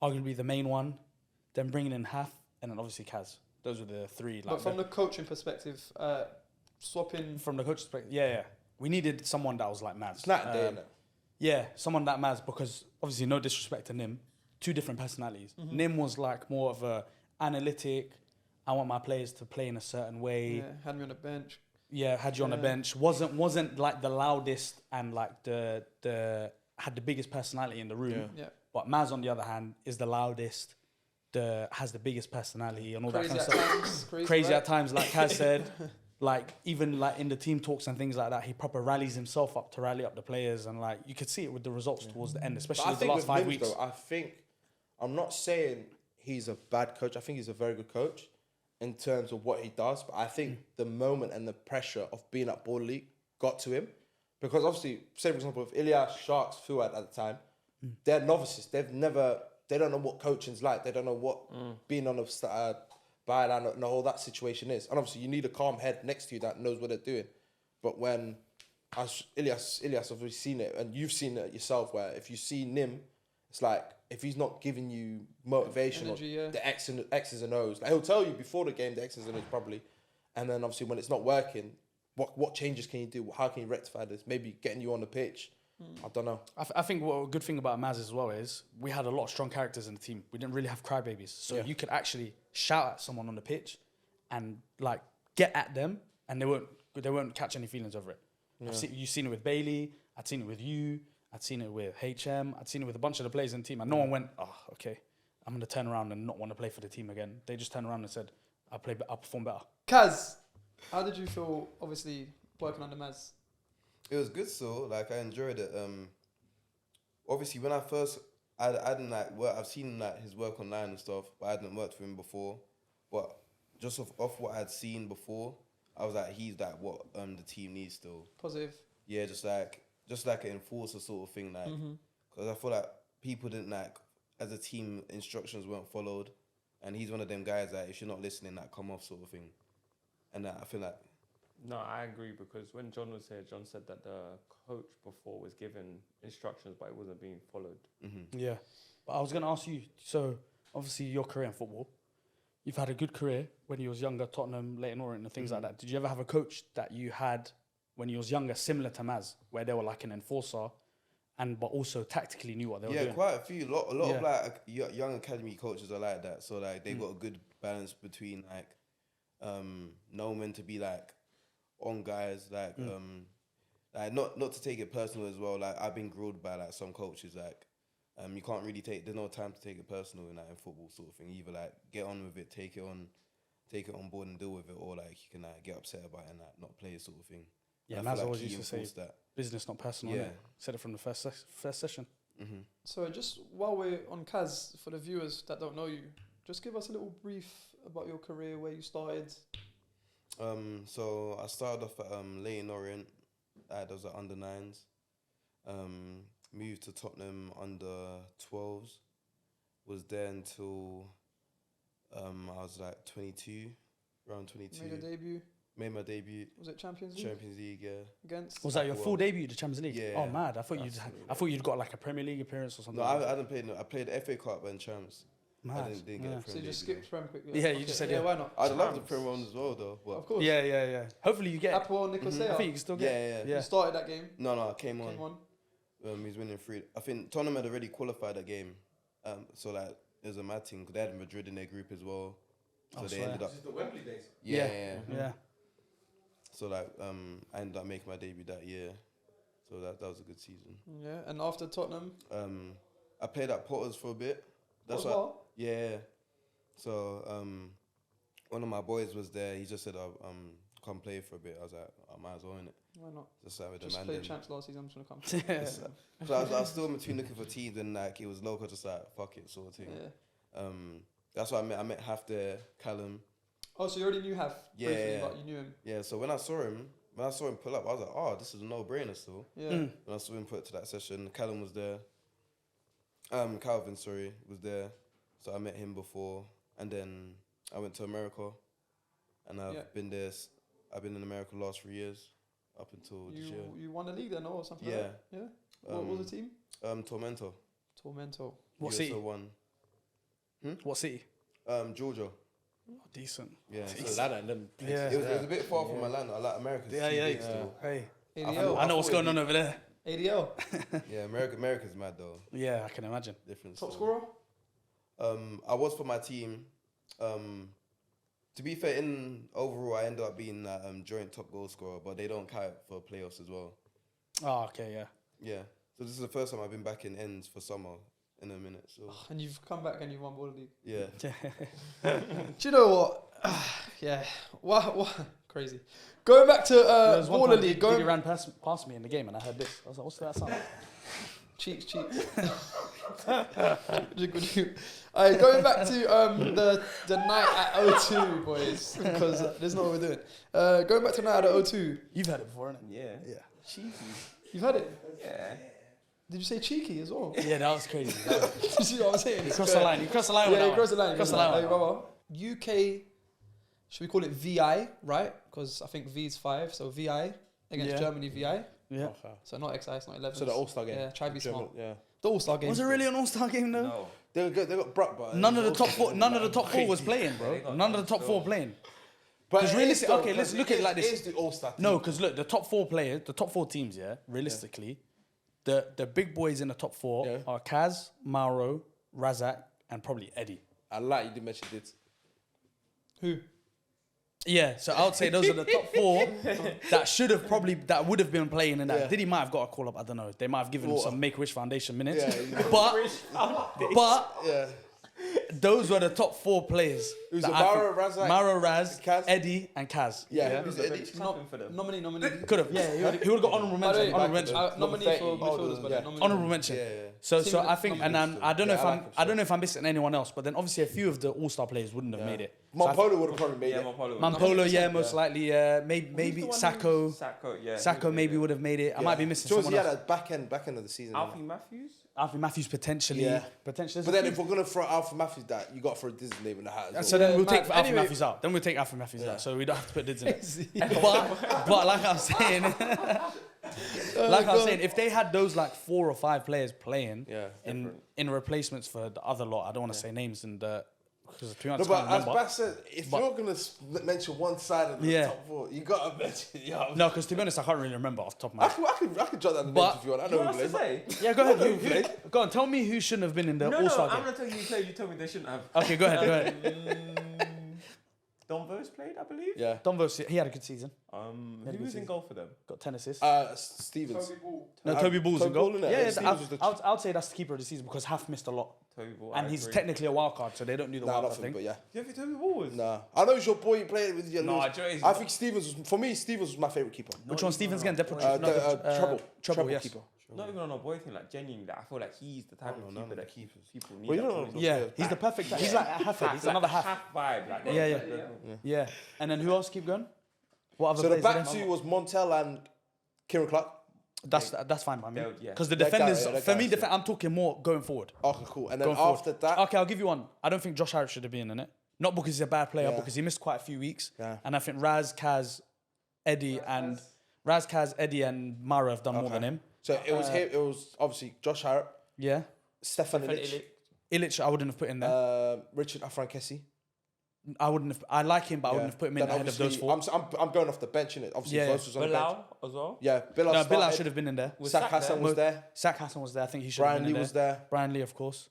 arguably the main one, then bringing in Half, and then obviously Kaz. Those were the 3. But from the coaching perspective, swapping. From the coach's perspective, yeah. We needed someone that was like Maz. It's not a day, innit? Yeah, someone that Maz, because obviously no disrespect to Nim, 2 different personalities. Nim was like more of a analytic, I want my players to play in a certain way. Yeah, had me on the bench. Yeah, had you on the bench. Wasn't like the loudest and like the had the biggest personality in the room. Yeah. But Maz on the other hand is the loudest, has the biggest personality and all Crazy that at kind of stuff. times. Crazy right? at times, like Kaz said. Like even like in the team talks and things like that, he proper rallies himself up to rally up the players, and like you could see it with the results towards the end, especially But I the think last with 5 Mims, weeks. though, I'm not saying he's a bad coach. I think he's a very good coach in terms of what he does. But I think the moment and the pressure of being at Baller League got to him. Because obviously, say for example, if Ilyas, Sharks, Fuad at the time, they're novices. They don't know what coaching's like. They don't know what being on a byline and all that situation is. And obviously, you need a calm head next to you that knows what they're doing. But when, as Ilyas, obviously seen it, and you've seen it yourself, where if you see Nim, it's like, if he's not giving you motivation Energy, or the X's and O's, like he'll tell you before the game the X's and O's probably, and then obviously when it's not working, what changes can you do? How can you rectify this? Maybe getting you on the pitch. I don't know. I think what a good thing about Maz as well is we had a lot of strong characters in the team. We didn't really have crybabies, so you could actually shout at someone on the pitch and like get at them, and they won't catch any feelings over it. You've seen it with Bailey. I'd seen it with you. I'd seen it with HM. I'd seen it with a bunch of the players in the team, and no one went, "Oh, okay, I'm gonna turn around and not want to play for the team again." They just turned around and said, "I'll perform better." Kaz, how did you feel? Obviously working under Maz. It was good, so like I enjoyed it. Obviously when I first, I didn't like work. I've seen like his work online and stuff, but I hadn't worked with him before. But just off what I'd seen before, I was like, he's like what the team needs still. Positive. Yeah, just like an enforcer sort of thing, like because I feel like people didn't like as a team instructions weren't followed, And he's one of them guys that if you're not listening, that come off sort of thing. And I feel like... No, I agree, because when John was here, John said that the coach before was given instructions, but it wasn't being followed. Mm-hmm. Yeah. But I was going to ask you, so obviously your career in football, you've had a good career when you was younger, Tottenham, Leyton Orient and things like that. Did you ever have a coach that you had when you was younger, similar to Maz, where they were like an enforcer, but also tactically knew what they were doing? Yeah, quite a few. A lot of like young academy coaches are like that. So like they've got a good balance between like knowing when to be like on guys, like like not to take it personal as well. Like I've been grilled by like some coaches, like you can't really there's no time to take it personal in football sort of thing. Either like get on with it, take it on board and deal with it, or like you can like get upset about it and like not play it sort of thing. Yeah, and I Maz feel like always he used to say, enforced that. business, not personal. Yeah. innit? Said it from the first session. Mm-hmm. So just while we're on Kaz, for the viewers that don't know you, just give us a little brief about your career, where you started. So I started off at Leyton Orient. Those are under 9s. Moved to Tottenham under 12s. Was there until I was like 22, around 22. Made a debut. Made my debut. Was it Champions League? Champions League, yeah. Against? Was that your full debut in the Champions League? Yeah. Oh, mad. I thought you'd got like a Premier League appearance or something. No, I didn't play. No, I played FA Cup and Champs. Mad. I didn't get a Yeah. Premier So you just debut, skipped Prem quickly. Yeah, you just said, yeah. why not? though. I'd love the Premier ones as well, though. But Of course. Yeah. Hopefully you get it. Apple Nicosia. I think you can still get it. yeah. You started that game. No, I came on. Came on. He's winning 3. I think Tottenham had already qualified that game. So like it was a mad thing because they had Madrid in their group as well. So I they swear. ended up. This is the Wembley days. Yeah. So like I ended up making my debut that year. So that was a good season. Yeah, and after Tottenham. I played at Potters for a bit. That's as why. well? Yeah. So one of my boys was there. He just said, "Come play for a bit." I was like, "I might as well, innit?" Why not? Just like with the Just man. played then. champs last season. I'm just gonna come. So I was still in between looking for teams, and like it was local, just like fuck it sort of thing. Yeah. That's why I met half the Callum. Oh, so you already knew Haf briefly, Yeah. but you knew him. Yeah. So when I saw him pull up, I was like, "Oh, this is a no-brainer." Still. Yeah. Mm. When I saw him put to that session, Callum was there. Calvin, was there. So I met him before, and then I went to America, and I've been there. I've been in America the last 3 years, up until this year. You won a league then, or something? Yeah. Like that? Yeah. What was the team? Tormento. Tormento. What USO city? 1. What city? Georgia. Oh, decent. Yeah. So So Atlanta and them. Yeah. it was a bit far from Atlanta. I like America's too big still. Hey, ADL. I know what's going on over there. ADL. Yeah, America's mad though. Yeah, I can imagine. Different. Top story. scorer? I was for my team. To be fair, overall, I ended up being joint top goal scorer, but they don't count for playoffs as well. Oh, okay, yeah. Yeah. So this is the first time I've been back in ends for summer in a minute. So And you've come back and you won Ball League. yeah. Do you know what? Yeah. What? Crazy. Going back to Baller League. Didi ran past me in the game and I heard this. I was like, what's that sound? Cheeks. Alright, going back to the night at O2, boys, because there's no what we're doing. Going back to the night at O2. You've heard it before, innit? Yeah. Yeah. Cheeky. You've had it? Yeah. Did you say cheeky as well? Yeah, that was crazy. You see what I'm saying? You crossed the line. You crossed the line with Yeah, that you crossed the line. Crossed the line. Hey, with brother. UK, should we call it VI, right? Because I think V is 5, so VI against Yeah. Germany VI. Yeah. Okay. So not XI, it's not 11. So the All-Star game. Yeah, try to be German- smart. Yeah. The All-Star game. Was it really an all-star game though? No. They got Brock, but None of the top four. None of the top four was playing, bro. None of the top four playing. Because realistically, okay, let's look at it like this. It's the All-Star team. No, because look, the top four players, the top four teams, yeah, realistically, the big boys in the top four Yeah. are Kaz, Mauro, Razak, and probably Eddie. I like you did mention this. Who? Yeah, so I would say those are the top four that would have been playing in that. Yeah. Didi might have got a call up. I don't know. They might have given him some Make-A-Wish Foundation minutes. Yeah, But Yeah. those were the top four players. It was that I Mauro, think- Razak, Mauro, Raz, Kaz. Eddie, and Kaz. Yeah. Who's Eddie? Clapping for them. Nominee. Could have. Yeah, he would have got honourable By the way, mention. Honourable mention. Nominee for midfielders, but yeah. nominee. Honourable mention. Yeah. So Team I think, and I don't know Yeah, if I like him I don't know if I'm missing anyone else, but then obviously a few of the all-star players wouldn't have Yeah. made it. Mampolo would have probably made Yeah, it. Mampolo, yeah, most likely. Maybe Who's the one Sacco. Sacco, yeah. Sacco maybe would have made it. I might be missing someone He else. had a back end of the season. Alfie Matthews? Alfie Matthews potentially. Yeah. Potentially. But then if we're gonna throw Alpha Matthews, that you got to throw Diz's name in the hat. As So well. then we'll man, take Alfie anyway. Matthews out. Then we'll take Alfie Matthews Yeah. out. So we don't have to put Dids in it. but like I was saying, like I was saying, if they had those like 4 or 5 players playing Yeah, in replacements for the other lot, I don't want to say names and because to be No, honest, but I can't as remember. Bass said, if But- you're gonna mention one side of the Yeah. top 4, you gotta mention. Yeah, No, because to be honest, I can't really remember off the top of my I head. could jot down the But- names if you want. I You know know who what to plays. say? Yeah, go ahead. Go on, tell me who shouldn't have been in the No, All-Star I'm game. going to tell you played. You told me they shouldn't have. Okay, go ahead. Donvos played, I believe. Yeah. Donvos, he had a good season. Who was in goal for them? Got 10 assists. Stevens. No, Toby Ball's in goal. Ball, innit? Yeah, Yeah, Stevens was the- I'd say that's the keeper of the season because Haf missed a lot. Toby Ball. And I he's agree. technically a wild card, so they don't do the Nah, wild not card for thing. me, but yeah. Do you think Toby Ball was? Nah. I know it's your boy you played with your No, Lewis. I do- he's- I think Stevens was, for me, Stevens was my favourite keeper. Which one? Stevens again? Treble. Treble, yes. keeper. Not even on a boy thing, like genuinely, I feel like he's the type of keeper that keepers. people need. Well, you at don't know. 20. Yeah, he's the perfect. He's like a half head. He's like another half. vibe. Like Yeah. Yeah. And then who else? Keep going. What other So the players? back are there? two was Montel and Kieran Clark. That's fine by me. Yeah. Because the That guy, defenders, yeah, that for guy, me, yeah. I'm talking more going forward. Okay, cool. And then Going forward. after that, Okay, I'll give you one. I don't think Josh Harris should have been in it. Not because he's a bad player, Yeah. because he missed quite a few weeks. Yeah. And I think Raz, Kaz, Eddie, and Mara have done more than him. so it was him. It was obviously Josh Hart, Yeah. Stefan Illich, Ilyas, I wouldn't have put in there. Richard Afrankesi. I wouldn't have. I like him, but I wouldn't have put him in Then ahead of those obviously, 4. I'm going off the bench in it. Obviously, Yeah. Vos was on the bench. Bilal as well. Yeah, Bilal. No, Bilal started. should have been in there. Sak Hassan was there. Sak Hassan was there. I think he should Brian have Lee been in was there. there. Brian Lee, of course.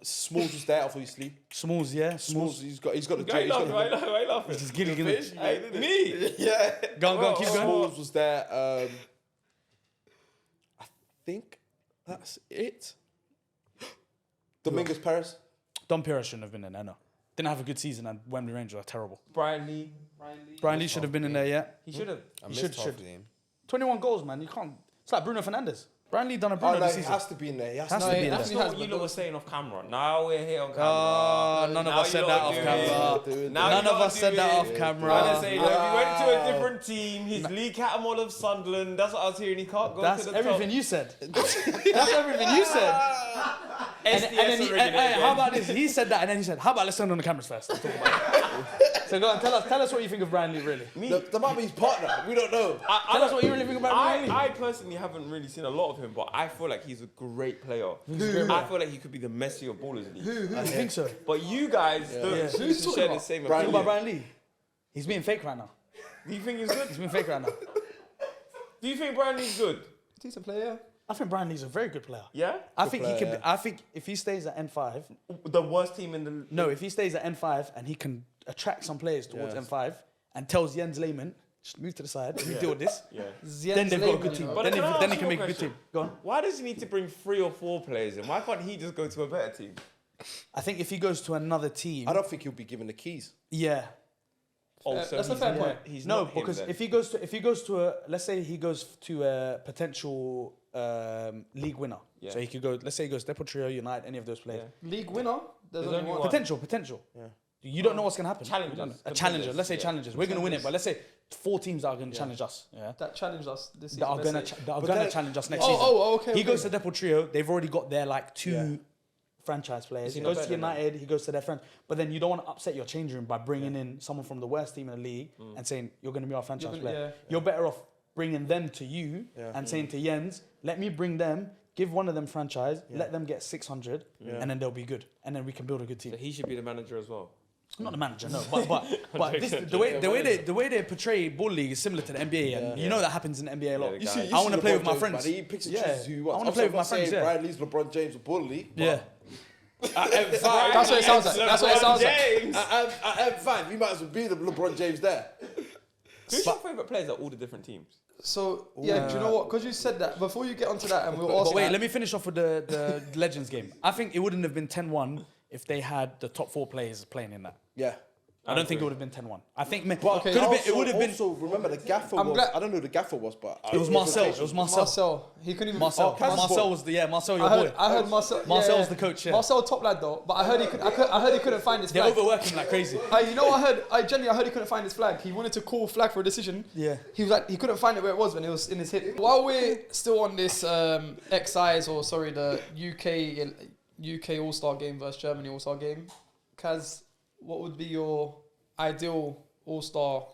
Smalls was there, obviously. Smalls, yeah. Smalls, he's got the Why he's got laughing? the Why laughing? He's gilly. Hey, me. yeah. Go on, keep going. Smalls was there. I think that's it. Domingos Perez. Don Pires shouldn't have been in there, no. Didn't have a good season, and Wembley Rangers are terrible. Brian Lee. Brian Lee should have been in there, yeah. He should have. I should- missed half should. the game. 21 goals, man. You can't. It's like Bruno Fernandes. Brian Lee done a Oh Bruno no, this he season. has to be in there. He has Has to to be be in in there. That's not what you lot were saying off camera. Now we're here on camera. None of Now us said you that lot off do camera. it. Now you None of lot us do said that it. off Trying to camera. say, no, he went to a different team. His league had him all of Sunderland. That's what I was hearing. He can't go That's to the everything top. you said. That's everything you said. And then he, hey, how about this? He said that, and then he said, "How about let's turn on the cameras first." Let's talk about it. So go on, tell us what you think of Brian Lee, really. That might be his partner. We don't know. Tell us what you really think about Brian Lee. I personally haven't really seen a lot of him, but I feel like he's a great player. I feel like he could be the Messi of ballers league. I think so. But you guys don't seem to share the same Think opinion. about Brian Lee. He's being fake right now. Do you think he's good? He's being fake right now. Do you think Brian Lee's good? Decent player. I think Brian Lee's a very good player. Yeah? I think he player, could. yeah. I think if he stays at N5, The worst team in the... no, if he stays at N5 and he can attract some players towards Yes. N5 and tells Jens Lehmann, just move to the side, you deal with this. Yeah. Then they've got a good team. But Then can I he ask can you make a a good question? team. Go on. Why does he need to bring 3 or 4 players in? Why can't he just go to a better team? I think if he goes to another team, I don't think he'll be given the keys. yeah. Oh, so that's a he's fair not- point. He's No, not him because then. if he goes to a, let's say he goes to a potential league winner. Yeah. So he could go. Let's say he goes Depot Trio, United, any of those players. League winner. There's only one. Potential. Yeah. You don't know what's gonna happen. Challengers. You don't know. A Contenders, challenger. Let's say yeah. challengers. We're gonna win it, but let's say 4 teams are gonna challenge us. Yeah. That challenged us this season. That are let's gonna say. then- challenge us next Oh, season. oh, okay. He okay. goes to Depot Trio. They've already got their like 2 Yeah. franchise players. Is He he goes not to better than United. He goes to their friends. But then you don't want to upset your change room by bringing in someone from the worst team in the league and saying you're going to be our franchise gonna- player. yeah. You're better off bringing them to you and saying to Jens, let me bring them. Give one of them franchise. Let them get 600, and then they'll be good. And then we can build a good team. So he should be the manager as well. I'm not the manager, no, but this, the way they portray ball league is similar to the NBA, and you know that happens in the NBA a lot. Yeah, You see, I want to play with my LeBron James, friends. man. He picks and Yeah. chooses who he wants. I wanna play with my Obviously, I'm not friends, saying yeah. Brian Lee's LeBron James with Ball League. Yeah, That's what it sounds like. That's what it sounds like. James. At M5, you might as well be the LeBron James there. Who's your favourite players at all the different teams? So yeah, do you know what? Because you said that before you get onto that, and we'll ask. but wait, let me finish off with the Legends game. I think it wouldn't have been 10-1 if they had the top 4 players playing in that. Yeah. I don't think it would have been 10-1. I think But Okay, could have been. also, It would have been. Also, remember the gaffer I'm was. glad- I don't know who the gaffer was, but It was Marcel. It was Marcel. Marcel. He couldn't even. Marcel. Kaz Marcel boy. was the Marcel, your I heard, boy. I heard Marcel. Marcel was the coach, yeah. Marcel top lad though, but I heard I heard he couldn't find his They're flag. overworking like crazy. You know what I heard? I heard he couldn't find his flag. He wanted to call flag for a decision. Yeah. He was like he couldn't find it where it was when it was in his hip. While we're still on this the UK All-Star game versus Germany All-Star game, Kaz, what would be your ideal All-Star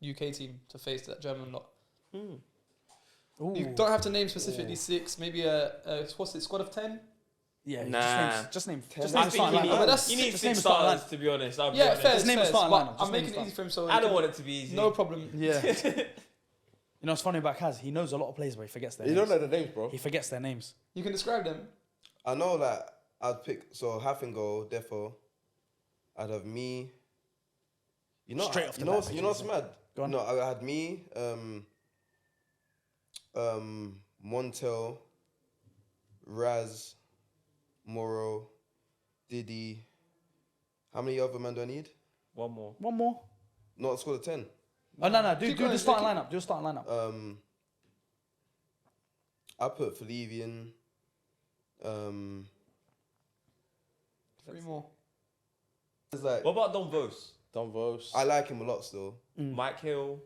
UK team to face that German lot? You don't have to name specifically 6. Maybe what's it? Squad of 10. Yeah. Nah. Just name. I Just name the think starting you lineup. but that's- need just name 6 the starting starters, to be honest. I'll be Yeah, honest. fair. Just name the fair, starting but lineup. Just I'm name making the it easy for him, so I don't want it to be easy. no problem. Yeah. You know what's funny about Kaz? He knows a lot of players, but he forgets their you names. don't know the names, bro. He forgets their names. You can describe them. I know that I'd pick half and goal, defo. I'd have me. You know, Straight off the you know, bat, you know what's mad? Go on. No, I had me, Montel, Raz, Moro, Didi. How many other men do I need? One more. One more. No, it's called a 10. Oh no! Do Keep the going, starting keep- lineup. Do a starting lineup. I put PLVYMVKERS. 3 more. It's like, What about Don Vos? Don Vos. I like him a lot still. Mike Hill.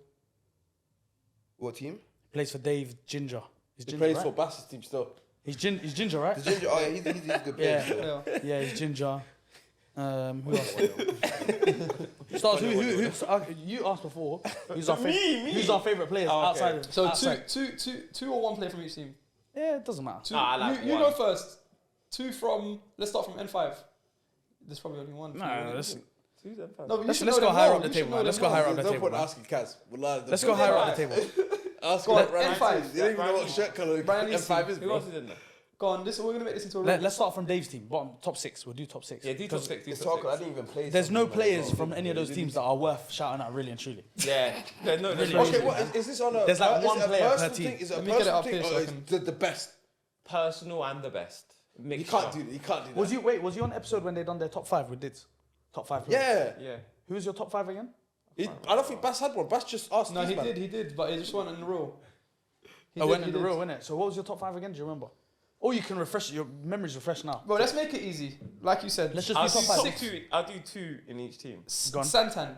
What team? Plays for Dave Ginger. He's He Ginger, plays right? for Bass's team still. He's Ginger, right? The Ginger. Oh yeah, he's a good player. Yeah. still. Yeah. Yeah, he's Ginger. Who else? Starts, you asked before. Who's our favorite? Who's our favorite players Oh, okay. outside of? So outside. two or 1 player from each team. Yeah, it doesn't matter. Two. I like you one. go first. 2 from. Let's start from N5. There's probably only 1. No, listen. No, but you Let's should go know them higher well. up the You should table, know man. them Let's go well. higher up the There's no table. point Man. asking Kaz. Wallahi, Let's go higher up the table. Ask Go on, what Ryan N5. is. You don't even know what shirt colour Brian N5 is, Who bro. else is in there? Go on. We're gonna make this into a Let's start from Dave's team. Bottom top 6. We'll do top 6. Yeah, do top 6. Do It's top hard 'cause I 6. didn't even play. There's no something, man, players so- from any of those teams that are worth shouting out, really and truly. Yeah. There's no. There's Really? no Okay, what is this on a? There's like is one it a player per personal team. thing? Is it a Let me get it personal up thing here so or I is can- the best? personal and the best. You Mixture. can't do that. You can't do that. Was you on episode when they done their top 5 with Dids? Top 5 players. Yeah. Yeah. Who's your top 5 again? I don't think Bass had one. Bass just asked. No, these he man. did, but it just went in a row. He I did, went he in the did. row, innit? So what was your top 5 again? Do you remember? Or you can refresh your memory's refreshed now. Bro, let's make it easy. Like you said, Let's just I'll do do top 5. top 2. I'll do 2 in each team. Go on. Santan.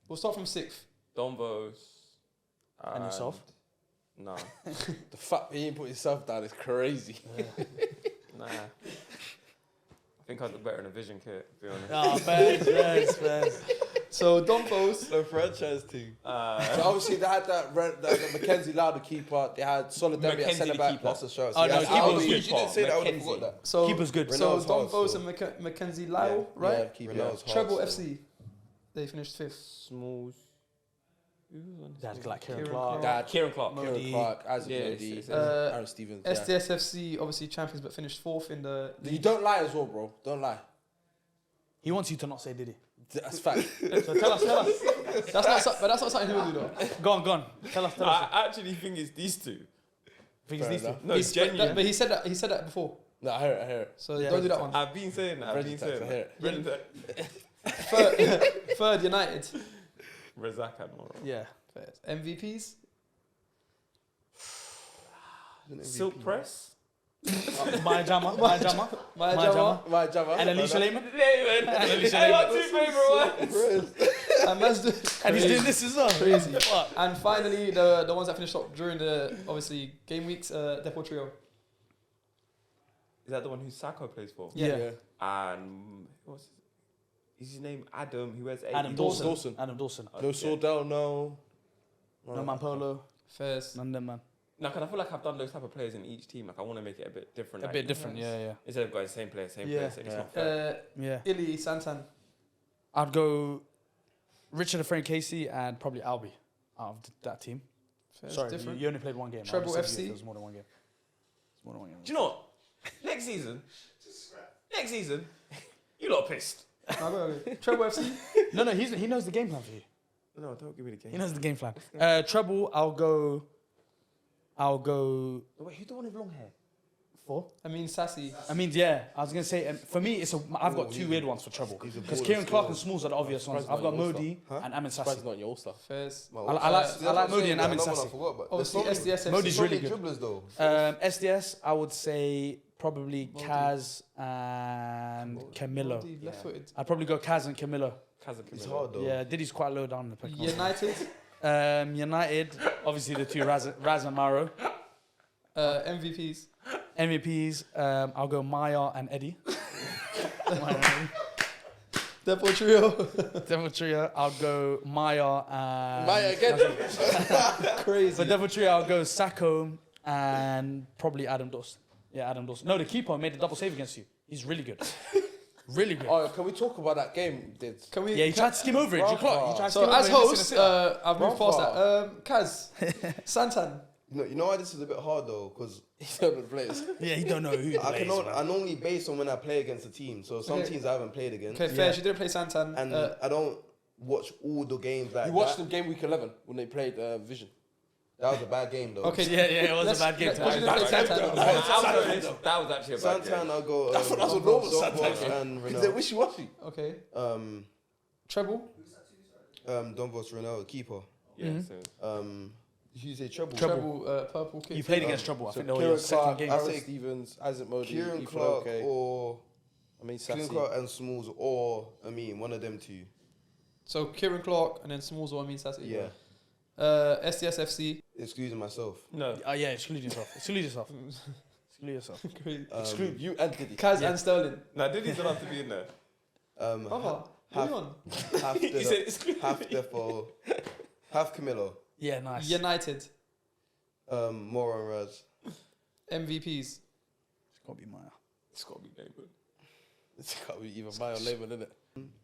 We'll start from 6th. Don Vos. And yourself? No. The fact that you didn't put yourself down is crazy. Nah. I think I'd look better in a vision kit, to be honest. Ah, fairs. So Dompos. The franchise team. So obviously they had that Mackenzie Lau, the keeper. They had Solid Demi at Mackenzie centre the back. keeper. That's a shout. Oh, no, Yeah, keeper I was would- good. You didn't say that. I would have Mackenzie. forgot that. So Keeper's good. So Renault's hard, Dompos so- and Mackenzie Lau, right? Yeah, keeper. Renault's hard, Treble so- FC. They finished 5th. Smalls. Who was on this That's team? like Kieran Kieran Clark. Clark. Kieran Clark. Kieran Modi. Clark, Isaac Yeah, Modi, it's- Aaron Stevens. Yeah. SDSFC obviously champions, but finished 4th in the You league. don't lie as well, bro. Don't lie. He wants you to not say Didi. That's fact. So tell us. But that's not something he'll do though. Go on. Tell us. I actually think it's these two. think it's Fair these two. enough. No, it's genuine. But he said that before. No, I hear it. So Yeah. don't do that one. I've been saying that. I've been Register, saying I hear that. it. Register. Third United. Razak and Moro. Yeah. MVPs. Silk Press. Maya Jama. Maya Jama. My Jama. And Alicia Lehman. I got 2 favourite ones. And Mazda. And he's doing this as well. Crazy. Fuck. And finally, the ones that finished up during the obviously game weeks, Depot Trio. Is that the one who Sacco plays for? Yeah. And what's his name? Adam. Who wears 80. Adam Dawson. Dawson. Adam Dawson. No Sordell, no. No Mampolo. Fairs. None of them, man. No, because I feel like I've done those type of players in each team. Like I want to make it a bit different. A like, bit different, yeah. Instead of going same player, same Yeah. player. So it's Yeah. not fair. Yeah. Illy Santan. I'd go Richard and Frank Casey and probably Albie out of that team. Fairs. Sorry, Different. you only played one game. Treble I would've said FC. There was more than one game. It's more than one game. Do you know what? Next season, you lot are pissed. No, go. Treble FC. No, he knows the game plan for you. No, don't give me the game. He knows the game plan. Treble, I'll go. Wait, who's the one with long hair? 4. I mean, Sassy. I mean, yeah, I was gonna say for me, I've got 2 weird ones for treble because Kieran Clark and Smalls are the obvious ones. I've got Modi and Amin Surprised Sassi. not in your all-star. Fairs. I like Modi and Amin Sassi. Obviously, SDS. Modi's really good. Dribblers though. SDS, I would say probably Kaz and Camilo. Modi, left-footed. I'd probably go Kaz and Camilo. It's hard though. Yeah, Didi's quite low down in the pick. Yanited. United, obviously the 2 Raz and Maro. MVPs. MVPs, I'll go Maya and Eddie. Devil Trio. Devil Trio, I'll go Maya and... Maya again. Crazy. For Devil Trio, I'll go Sacco and probably Adam Dawson. Yeah, Adam Dawson. No, the keeper made a double save against you. He's really good. Really good. Oh, can we talk about that game we did? Can we? Yeah, he tried to skim over it. You clock? He tried to So skim over as it, missing a host, sitter. I've moved past that. Kaz, Santan. You know why this is a bit hard though? Because He don't know the players. Yeah, he don't know who he plays. I normally base on when I play against a team. So some Okay. teams I haven't played against. Okay, fair. You didn't play Santan. And I don't watch all the games like You watched that. them game week 11 when they played Vision. That was a bad game though. Okay. Yeah, it was a bad game. What you didn't play Santan? That was actually a bad game. Santan, I'll go. I thought that was a normal Don Santan Vos game. and Because they're Renault. wishy-washy. Okay. Um, Treble. Don Vos, Renault, keeper. Yeah, You say treble. Treble. Purple kit. You played against Trouble. I So think that was Kieran your second Clark, game. Aaron say Stevens, Isaac Modi, Kieran Ethan Clark Oke, or I mean Kieran Sassy. Clark and Smalls or one of them 2. So Kieran Clark and then Smalls or Sassy. Yeah. SDS FC. Excusing myself. No. Yeah, exclude yourself. Exclude yourself. Exclude yourself. Exclude you and Didi. Kaz and Sterling. No, Diddy's allowed to be in there. Brother, what are you on? Half He said exclude half Defo, half Camilo. Yeah, nice. United. More on Raz. MVPs. It's got to be Maya. It's got to be David. It's got to be even my own label, innit?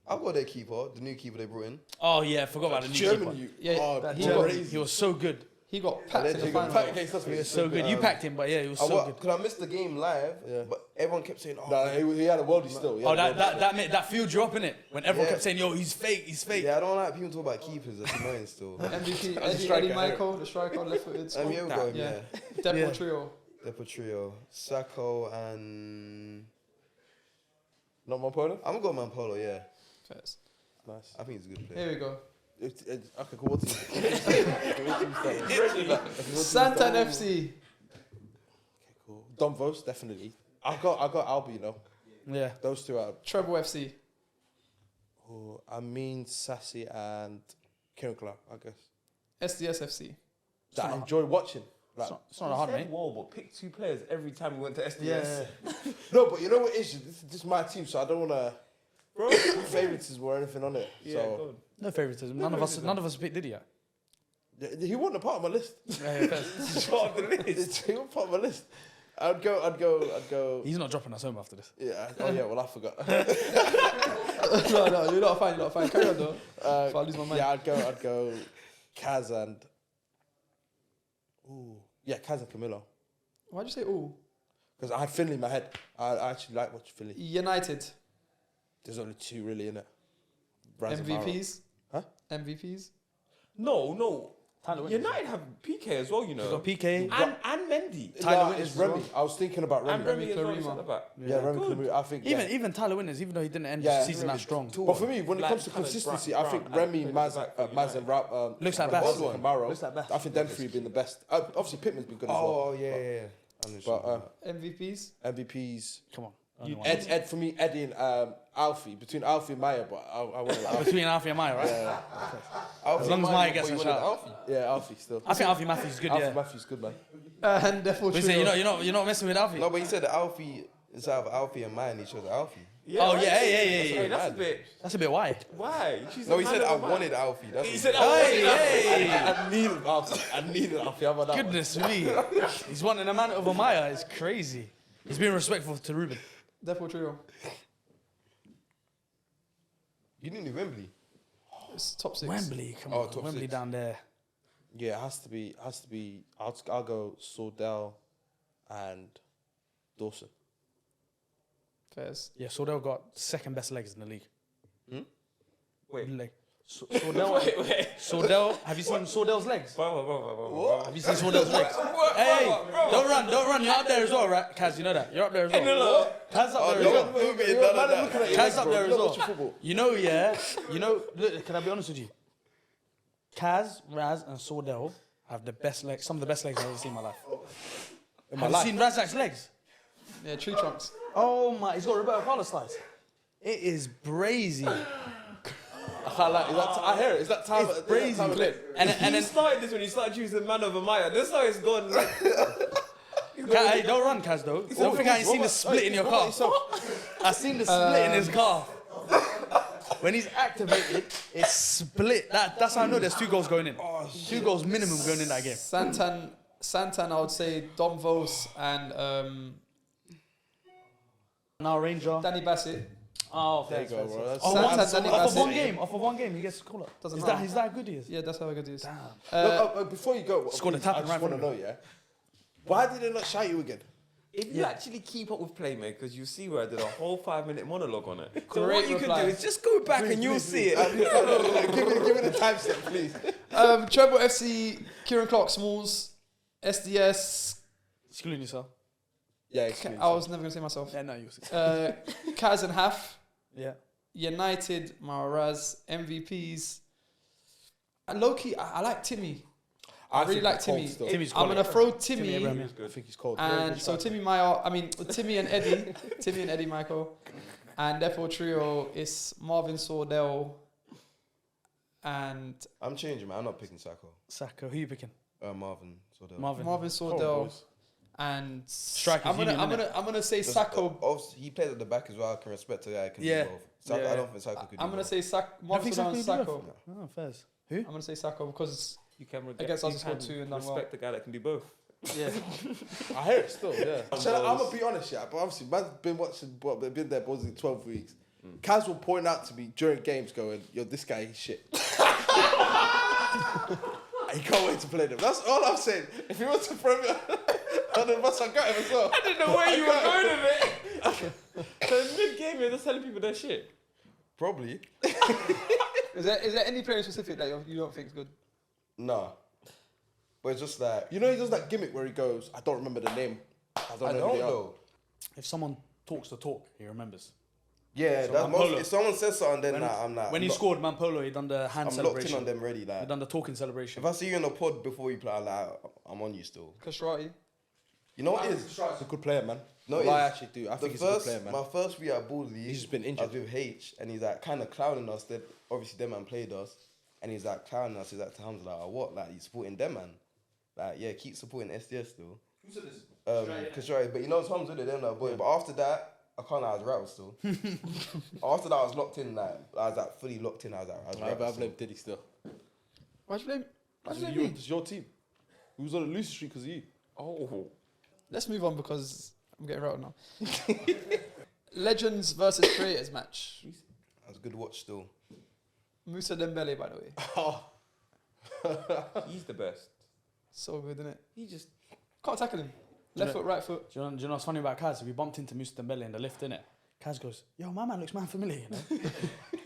I've got their keeper, the new keeper they brought in. Oh, yeah, I forgot about the new German, keeper. you. Yeah, Oh, that he German. crazy. He was so good. He got packed in the Allegedly final. Pack against us, He was so good. You packed him, but yeah, he was so good. Because I missed the game live, Yeah. but everyone kept saying, Nah, he had a worldie still. He Oh, had a worldie still. that filled you up, innit? When everyone Yeah. kept saying, yo, he's fake, he's fake. yeah, I don't like people talk about keepers. That's annoying still. MVP. the Eddie striker, Michael, the striker, left-footed. Yeah, we got him, Yeah. yeah. Devil Yeah. Trio. Depo Trio, Sacco, and Not Mampolo? I'm gonna go Mampolo, yeah. First. Nice. I think he's a good player. Here we go. Okay, cool. What team? Santan FC. Okay, cool. Don Vos, definitely. I got Albi, you know. Yeah. Those 2 are. Treble FC. Oh, I mean Sassy and Kieran Clark, I guess. SDS FC. That I enjoy watching. Like, It's not hard, mate. Whoa, but pick 2 players every time we went to SDS. no, but you know what it is? This is my team, so I don't want to put favoritism or anything on it. Yeah, So go on. No favoritism. None of us picked Didi yet. he wasn't a part of my list. Yeah, first. Part of the list. He wasn't part of my list. I'd go. He's not dropping us home after this. Yeah. Oh yeah. Well, I forgot. no, you're not fine. Carry on though. If I lose my mind. Yeah, I'd go Kaz and. Ooh. Yeah, Kaz and Camilo. Why'd you say ooh? Because I had Finley in my head. I actually like watching Finley. United. There's only 2 really in it. Raz and Maro. MVPs. Huh? MVPs. No. Tyler Winters. United have PK as well, you know. We've got PK. And Mendy. Tyler Nah, Winters it's as Remy. well. I was thinking about Remy. And Remy as well, Clarima. centre back. Yeah, Remy Good. Clarima, I think. Yeah. Even Tyler Winters, even though he didn't end Yeah. the season that strong. But for me, when it Like comes to kind of consistency, brown I think and Remy, played Maz, at the back for Maz and United. Looks like Best. and Maro. Looks like Best. I think them 3 have been the best. Obviously, Pittman's been good as well. Oh, yeah. But MVPs. MVPs. Come on. Ed for me, Eddie and Alfie. Between Alfie and Maya, but I want Alfie. Between Alfie and Maya, right? As long as Maya gets a shot. Yeah, Alfie still. I think Alfie Matthews is good, Alfie yeah. Matthews good, man. And Devil But Trio. you're not messing with Alfie. No, but he said that Alfie, instead of Alfie and Maya and each other, Alfie. Oh, right? yeah. Hey, that's a bit. That's a bit wide. Why? She's No, a he man said of I a man. wanted Alfie. That's He what said Hey, I hey. I needed Alfie. How about that? Goodness me. He's wanting a man over Maya. It's crazy. He's being respectful to Ruben. Devil Trio. You didn't do Wembley. It's top 6. Wembley, come Oh, on. top Wembley 6. down there. Yeah, it has to be. I'll go Sordell and Dawson. Fairs. Yeah, Sordell got second best legs in the league. Wait. Leg. Sordell. Have you seen Sordell's legs? What? Have you seen Sordell's legs? Hey, don't run. You're up there as well, right? Kaz, you know that. You're up there as well. Kaz up there as well. Kaz up there as well. You know, yeah. You know, look, can I be honest with you? Kaz, Raz, and Sordell have the best legs, some of the best legs I've ever seen in my life. Have you seen Razak's legs? Yeah, tree trunks. Oh my, he's got Roberto Carlos slice. It is brazy. I can't lie. I hear it. Is that time? It's brazy. Clip? And You then started this when you started choosing Man of a Maya. This is how it's gone. Hey, don't run, Kaz, though. Don't think I ain't seen the split in your car. I seen the split in his car. When he's activated, it's split. That's how I know there's 2 goals going in. 2 goals minimum going in that game. Santan, I would say Dom Vos and Now Ranger. Danny Bassett. Oh, There you go, bro. That's Santan, Danny Off of Bassett. one game, he gets a call up. Doesn't Is matter. that good he is? Yeah, that's how good he is. Look, before you go, Scored a tap I and just right want to from know, yeah. Why did they not shout you again? If you actually keep up with Playmakers, you see where I did a whole 5-minute monologue on it. So Great what you reply. can do is just go back and you'll see it. Give me the timestamp, please. Treble FC, Kieran Clark Smalls, SDS. Excluding yourself. Yeah, excuse I was never going to say myself. Yeah, no, you. Kaz and Half. Yeah. Yanited, Maraz, MVPs. And low-key, I like Timmy. I really like Timmy. Timmy's I'm going to throw Timmy. Timmy Abraham, I think he's cold. And so Timmy and Eddie Michael. And therefore trio is Marvin Sordell and I'm changing, man. I'm not picking Sacco. Sacco, who you picking? Marvin Sordell. Marvin Sordell and Strikers I'm gonna say Sacco. Obviously, he plays at the back as well. I can respect the guy. Can Yeah. do both. Sacco, I don't think Sacco could do I'm gonna both. say Marvin Sordell and Sacco. Oh, fairs. Who? I'm gonna say Sacco because You can Against us, he scored 2 and done well. respect the guy that can do both. Yeah. I hear it still, yeah. I'm going to be honest, yeah, but obviously, man's been watching, been there, was it 12 weeks? Kaz will point out to me during games going, yo, this guy, he's shit. He can't wait to play them. That's all I'm saying. If he wants to throw me on the bus, I got him as well. I didn't know where you were going with it. So mid-game, you're just telling people their shit. Probably. is there any player specific that you don't think is good? No. But it's just like... You know he does that gimmick where he goes, I don't remember the name. I don't know who they are. know. If someone talks the talk, he remembers. Yeah, So that's Mampolo. if someone says something, then I'm not. When he scored Mampolo, he done the hand I'm locked in celebration. on them ready. He Like, done the talking celebration. if I see you in a pod before you play, I'm on you still. Kastrati. You know what it is? He's a good player, man. No, Well, it I is. actually do. I think he's a good player, man. My first week at Ball League, He's just been I injured. was with H, and he's like kind of clowning us. That obviously them man played us, and he's like clowning us. He's like to Hamza, like, what? Like, you supporting them, man? Like, yeah, keep supporting SDS still. Who said this? Kastrati, but you know Tom's with it, them that boy. But after that, I can't. I was rattled still. After that, I was locked in. Like, I was like fully locked in. I was rattled. I blame Didi still. Why'd you blame me? It's your team. He was on a losing streak because of you. Oh. Let's move on because I'm getting rattled now. Legends versus creators match. That was a good watch still. Musa Dembele, by the way. He's the best. So good, isn't it? He just... Can't tackle him. Left foot, right foot. Do you know what's funny about Kaz? If we bumped into Musa Dembele in the lift, innit? Kaz goes, yo, my man looks man familiar, you know?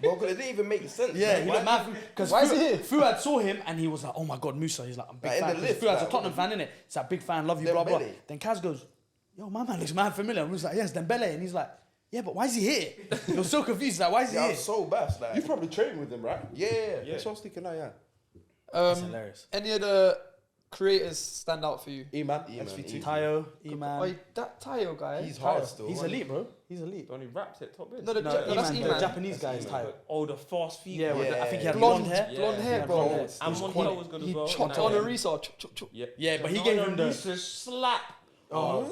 Bro, 'cause it didn't even make sense. Yeah, man. he Why looked man because Why is he here? Fuad saw him and he was like, oh my God, Musa. He's like, I'm a big Like, in fan. the 'Cause lift, Fuad's a like, Tottenham fan, innit? He's like, big fan, love you, blah, blah. Dembele. Then Kaz goes, yo, my man looks man familiar. And Musa's like, yes, Dembele. And he's like, yeah, but why is he here? He was so confused. Like, why is he Yeah, I here? was so bad. Like, You probably trained with him, right? yeah. That's what I was thinking now, yeah. That's hilarious. Any other creators stand out for you? E-Man, E-Man, XV2. Tayo, Oh, E-Man. that Tayo guy. He's hard still. He's elite, bro. He's elite. The one who raps it top No, in. no, No, that's E-Man, E-Man. the Japanese guy is Tayo. Oh, the fast feet. Yeah, with the, I think he had Blonde, blonde hair. blonde hair, Yeah, bro. blonde hair. And Montero was good as He well. chopped Yeah. on a research. Yeah. Yeah, but he gave him the slap. oh,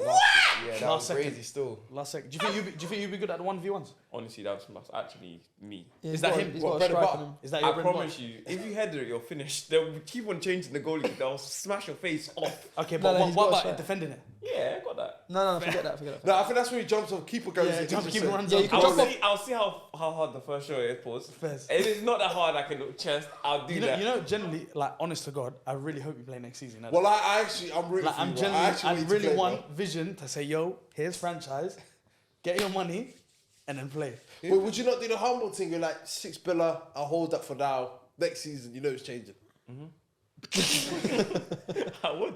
Yeah, that Last was second. crazy still. last second. Do you think you'd be good at the 1v1s? Honestly, that's actually me. Is that him? He's What, got a bread and strike butter? on him. Is that your I bread and promise you, if you header it, you're finished. They'll keep on changing the goalie. They'll smash your face off. butter? Okay, No, but no, he's what got a about strike. defending it? Yeah, I got that. No, forget that. No, I think that's when he jumps off, keeper goes in. jump, keep runs Yeah, on. you can jump off. I'll see how hard the first show is. Pause. Fairs. If it's not that hard, I can look chest. I'll do You know, that. generally, like, honest to God, I really hope you play next season. innit? Well, I'm rooting like, for I'm you, bro. genuinely, I want you to really play, want Vision to say, yo, here's franchise, get your money, and then play. bro. But would you not do the humble thing? You're like, 6 biller, I'll hold that for now. next season, you know it's changing. I would.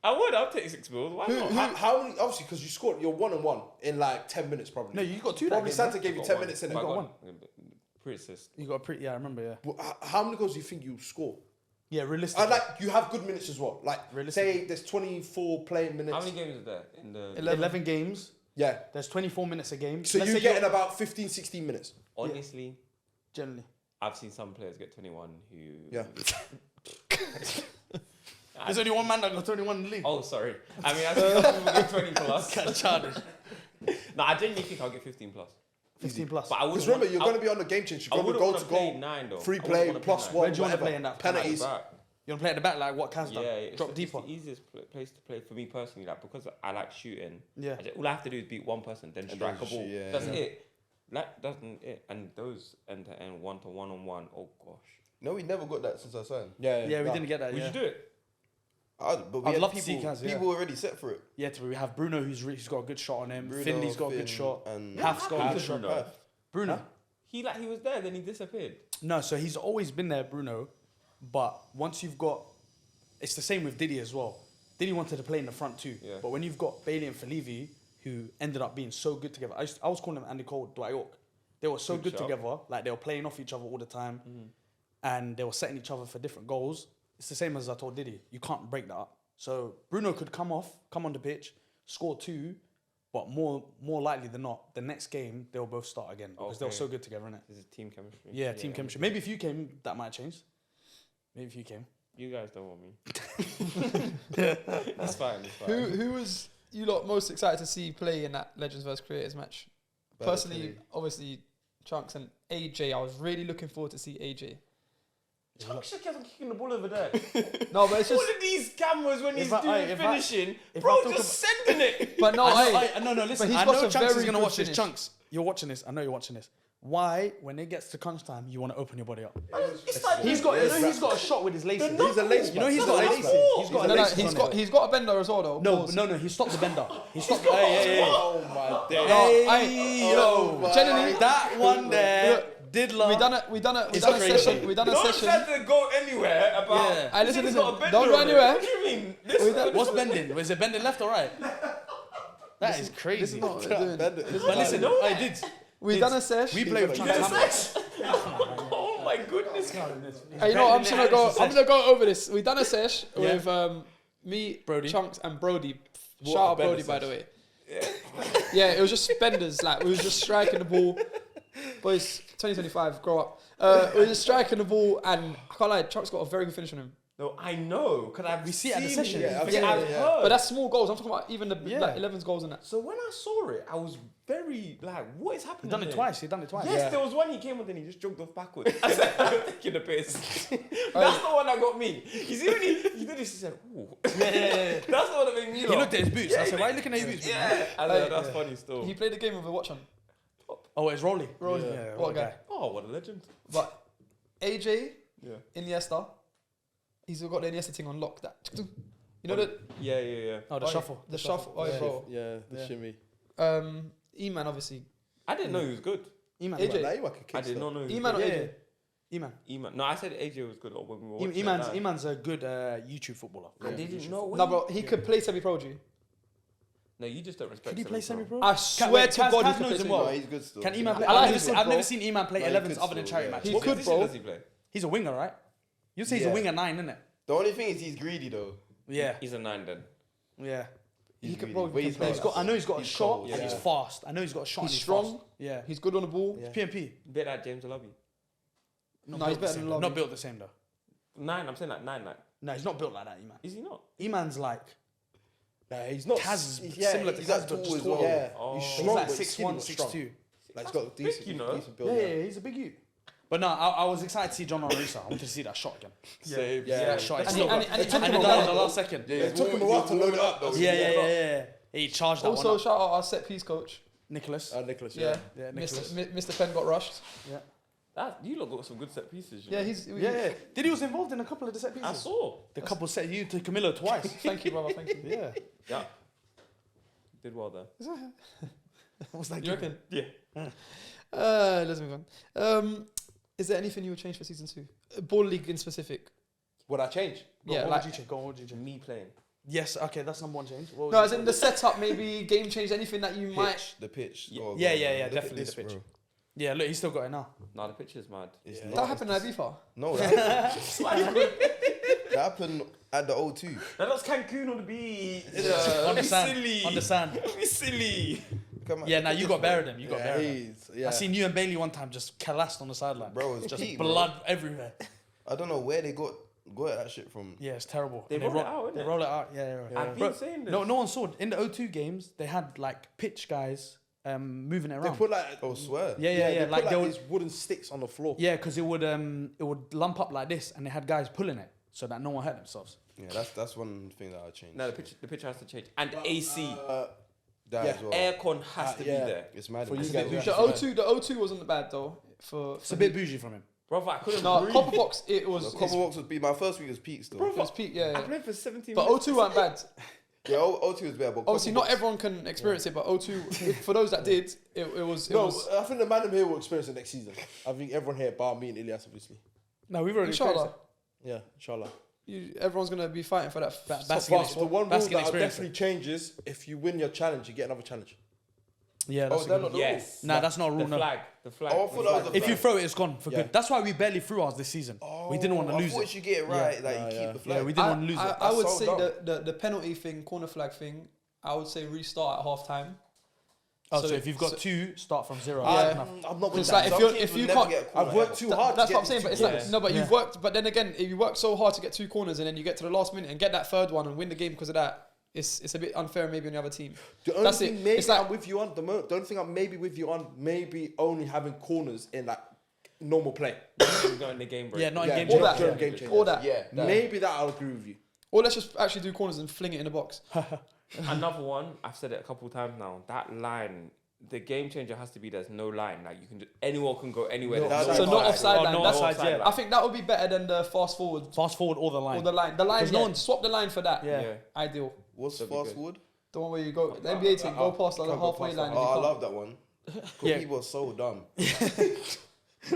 I would. I'll take 6 mils. Why not? How many? Obviously, because you scored, you're 1-1 in like 10 minutes, probably. No, you got 2 that Probably game, Santa man. gave you Got 10 one. minutes in it. But I got got pre-assist. You got a pretty. Yeah, I remember. Yeah. Well, how many goals do you think you score? Yeah, realistically. And like you have good minutes as well. Like Realistically. say there's 24 playing minutes. How many games is there in the? 11 games. Yeah. There's 24 minutes a game. So Let's you're say getting about 15, 16 minutes. Honestly, generally. I've seen some players get 21 who. Yeah. There's only one man that got 21 in the league. Oh, sorry. I mean, I've seen some people get 20 plus. Kind of childish. No, I genuinely think I'll get 15 plus. 15 plus. But I Because wouldn't remember, want- you're I- going to be on the game change. I You're going to wouldn't go want to to play goal. 9 though. Free I wouldn't play, wanna plus play 9. one, Where do you want to whatever. play in that? At the Penalties. back. You want to play at the back like what Kaz done? Yeah, it's Drop the deeper. easiest place to play for me personally. Like because I like shooting. Yeah. All I have to do is beat one person, then strike a just ball. shoot, yeah. That's it. That doesn't it. And those end to end, 1-to-1-on-1. Oh gosh. No, we never got that since I signed. Yeah, we didn't get that. Would Yeah. you do it? But we I'd had love to see people, Kaz, yeah. people already set for it. Yeah, we have Bruno who's got a good shot on him. Bruno, Finley's got a good Finn, shot. and Half's got a Half good is shot. Bruno. Bruno. He was there, then he disappeared. No, so he's always been there, Bruno. But once you've got, it's the same with Didi as well. Didi wanted to play in the front too. Yeah. But when you've got Bailey and Felivi, who ended up being so good together, I was calling them Andy Cole, Dwight York. They were so Good good shout. together, like they were playing off each other all the time, and they were setting each other for different goals. It's the same as I told Didi. You can't break that up. So Bruno could come on the pitch, score 2, but more likely than not, the next game they'll both start again because they were Okay. so good together, innit? This is team chemistry. Yeah, team chemistry. Maybe if you came, that might change. Maybe if you came. You guys don't want me. It's fine. It's fine. Who was you lot most excited to see play in that Legends vs Creators match? Personally, obviously, Chunks and AJ. I was really looking forward to see AJ. Chuck's just kept on kicking the ball over there. No, but it's just. All of these cameras when he's If I- doing if I- finishing, if bro, I talk just sending it. But no, No, listen. he's I got know some Chunks is very gonna good watch this. finish. Chunks, you're watching this. I know you're watching this. Why, when it gets to crunch time, you want to open your body up? It's like He's got a shot with his laces. He's a lace. You know he's man. got He's a laces. lace. He's got No, a no, laces. he's got a bender as well though. No, Pause. no, he stopped the bender. He stopped. Hey, Oh my days. hey, Oh yo. my Generally, That one there Look, did love. we done a It's session. crazy. We done a Don't session. try to go anywhere about. Yeah. Hey, listen, He's listen. got a bender Don't go on it. anywhere. What do you mean? We done- What's bending? Was it bending left or right? That is crazy. This is not what we're doing. But listen, No. I did. We done a sesh. We play with You Chunks. did a sesh? Oh my goodness. Hey, you know what? I'm just gonna go. I'm gonna go over this. We done a sesh Yeah. with me, Brody. Chunks, and Brody. What Shout a out Brody, bender by the way. Yeah, it was just benders. Like we was just striking the ball. Boys, 2025, grow up. We were just striking the ball, and I can't lie, Chunks got a very good finish on him. No, I know. Cause I've We see it at the seen session. it. Yeah, I've Yeah, seen I've it, yeah. heard. But that's small goals. I'm talking about even the Yeah. like 11s goals and that. So when I saw it, I was very like, what is happening? He done it here? twice. He done it twice. Yes, Yeah. there was one he came on and he just jogged off backwards. I said, I'm taking the piss. That's the one that got me. You see when he did this, he said, ooh. Yeah. That's the one that made me He laugh. looked at his boots. I said, why are you looking at his boots? Yeah. I said, that's funny still. He played the game with a watch on. Oh, it's Rolly. Rolly. Yeah, What a guy. Oh, what a legend. But AJ, Yeah. Iniesta, he's got the Iniesta thing on lock. That you know that Yeah. Oh, the shuffle. the shuffle. Oh, yeah, bro. Yeah, the Yeah. shimmy. E-man obviously. I didn't know he was good. Eman. AJ. Like, you like a kick I did not know he was E-man or good. Yeah. AJ? Eman. Eman. No, I said AJ was good when we were watching Eman's a good YouTube footballer. I didn't know. No, bro, he could play semi-pro. G. No, you just don't respect Could he play semi-pro. semi-pro? I swear to God, he Kaz could knows play him well. No, he's good still. Can Eman play? I like I've his never, foot, I've bro. never seen Eman play No, he 11s could other than still, charity yeah. matches. He What could, position bro. does he play? He's a winger, right? You say he's a Yeah. winger 9, isn't it? The only thing is he's greedy though. Yeah. He's a 9 then. Yeah. He's could greedy. probably But he's play. not- He's got. I know he's got a he's shot cold, and he's yeah. fast. I know he's got a shot. He's and he's strong. Fast. Yeah. He's good on the ball. He's PMP. Bit like James Alabi. No, Not he's built the better same than though. Lobby. Not built the same though. 9, I'm saying like 9. No, he's not built like that, Eman. Is he not? Eman's like Nah, he's not. Kaz is yeah, similar to he's Kaz, that but tall just as well. taller. Yeah, Oh. he's He's He's strong, like but 6'1", skinny, but 6'2". Like he's got a big, decent, you know. decent build. Yeah, he's a big youth. But no, I was excited to see John Arisa. I wanted to see that shot again. Same. Yeah. That shot. And It's he- still and got- he- and and it he- done in the last second. Yeah, it took him a while to load it up though. Yeah. He charged that Also, one up. shout out our set piece coach. Nicholas. Nicholas, Yeah, Yeah, Nicholas. Mr. Penn got rushed. You lot got some good set pieces. You Yeah, know? he's. Yeah. Didi was involved in a couple of the set pieces. I saw. The couple set you to Camilo twice. Thank you, brother. Thank you. Yeah. Yeah. Did well there. What's that? You reckon? Yeah. Let's move on. Is there anything you would change for season 2? Ball league in specific. Would I change? Yeah, what like would you change? Go on, what would you change? Me playing. Yes, okay, that's number one change. What would no, you as in the setup, maybe game change, anything that you might. The pitch. Yeah. Oh, Yeah, God, yeah, man. yeah, Look at definitely this, the pitch. bro. Yeah, look, he's still got it now. Nah, the pitch is mad. It's That nuts. happened at FIFA. No, that happened at the O2. That was Cancun on the beach. On the sand. Silly. On the sand. Be silly. Come on, Yeah, look now at you this, got bro. buried him. You got buried him. I seen you and Bailey one time just collapsed on the sideline. Bro, it's just peak, bro. blood everywhere. I don't know where they got that shit from. Yeah, it's terrible. They And roll it out, They innit? roll it out. Yeah, yeah. I've Bro, been saying this. no one saw it. In the O2 games, they had like pitch guys moving it They around. put like Oh, swear. yeah. they Like put they like would. these wooden sticks on the floor. Yeah, because it would lump up like this, and they had guys pulling it so that no one hurt themselves. Yeah, that's one thing that I changed. No, the pitch has to change. And AC. That yeah. as well. Aircon has to yeah. be there. It's mad. For you It's guys, a bit yeah. bougie. The O2 wasn't bad though. It's a bit bougie from him. Bro, I couldn't No, breathe. Copper Box. It was. The Copper Box would be my first week was peak still. It was peak. Yeah. I played for 17 But minutes. O2 weren't bad. Yeah, O2 was better, but Obviously, Copper not Box- everyone can experience it, but O2, for those that did, it was. No, was I think the man here will experience it next season. I think everyone here, bar me and Ilyas, obviously. No, we've already inshallah, Yeah, inshallah. everyone's gonna be fighting for that. That's But Basket the one rule Basket that I'll experience. definitely change is if you win your challenge, you get another challenge. Yeah, that's Oh, a they're good not one. the Yes. Nah, that's not a The rule. No. flag. The flag. Oh, I thought that was the If you flag. throw it, it's gone for Yeah. good. That's why we barely threw ours this season. we didn't want to I lose thought it. you get it right, Yeah. like you Yeah, keep yeah. the flag. Yeah, we didn't want to lose it. I would That's so say the penalty thing, corner flag thing. I would say restart at half time. Oh, So- so if you've got so- two, start from zero. Yeah. I'm not with It's that. like Some if teams you will never can't. get a corner I've worked ever. too hard. That's to what I'm get saying, but it's two like corners. no, but Yeah. you've worked. But then again, if you work so hard to get 2 corners and then you get to the last minute and get that third one and win the game because of that, it's a bit unfair maybe on the other team. The only That's thing it. maybe It's like- I'm with you on the only thing I'm maybe with you on maybe only having corners in like normal play. Not in the game break. Yeah, not in Yeah, game all change. that. during game change. All that. Yeah, that. Maybe that I'll agree with you. Or let's just actually do corners and fling it in the box. Another one, I've said it a couple of times now. That line, the game changer has to be there's no line. Like you can anyone can go anywhere. No there's offside. So not offside. offside Oh, line. no That's, offside, yeah. I think that would be better than the fast forward Fast forward all the or line. the line. The line, 'Cause no yeah, one- swap the line for that. Yeah. Yeah. Ideal. What's That'd be fast good. forward? The one where you go, the NBA team, go past the Can't go halfway past line. that. if you Oh, I can't. love that one. Yeah. People are so dumb.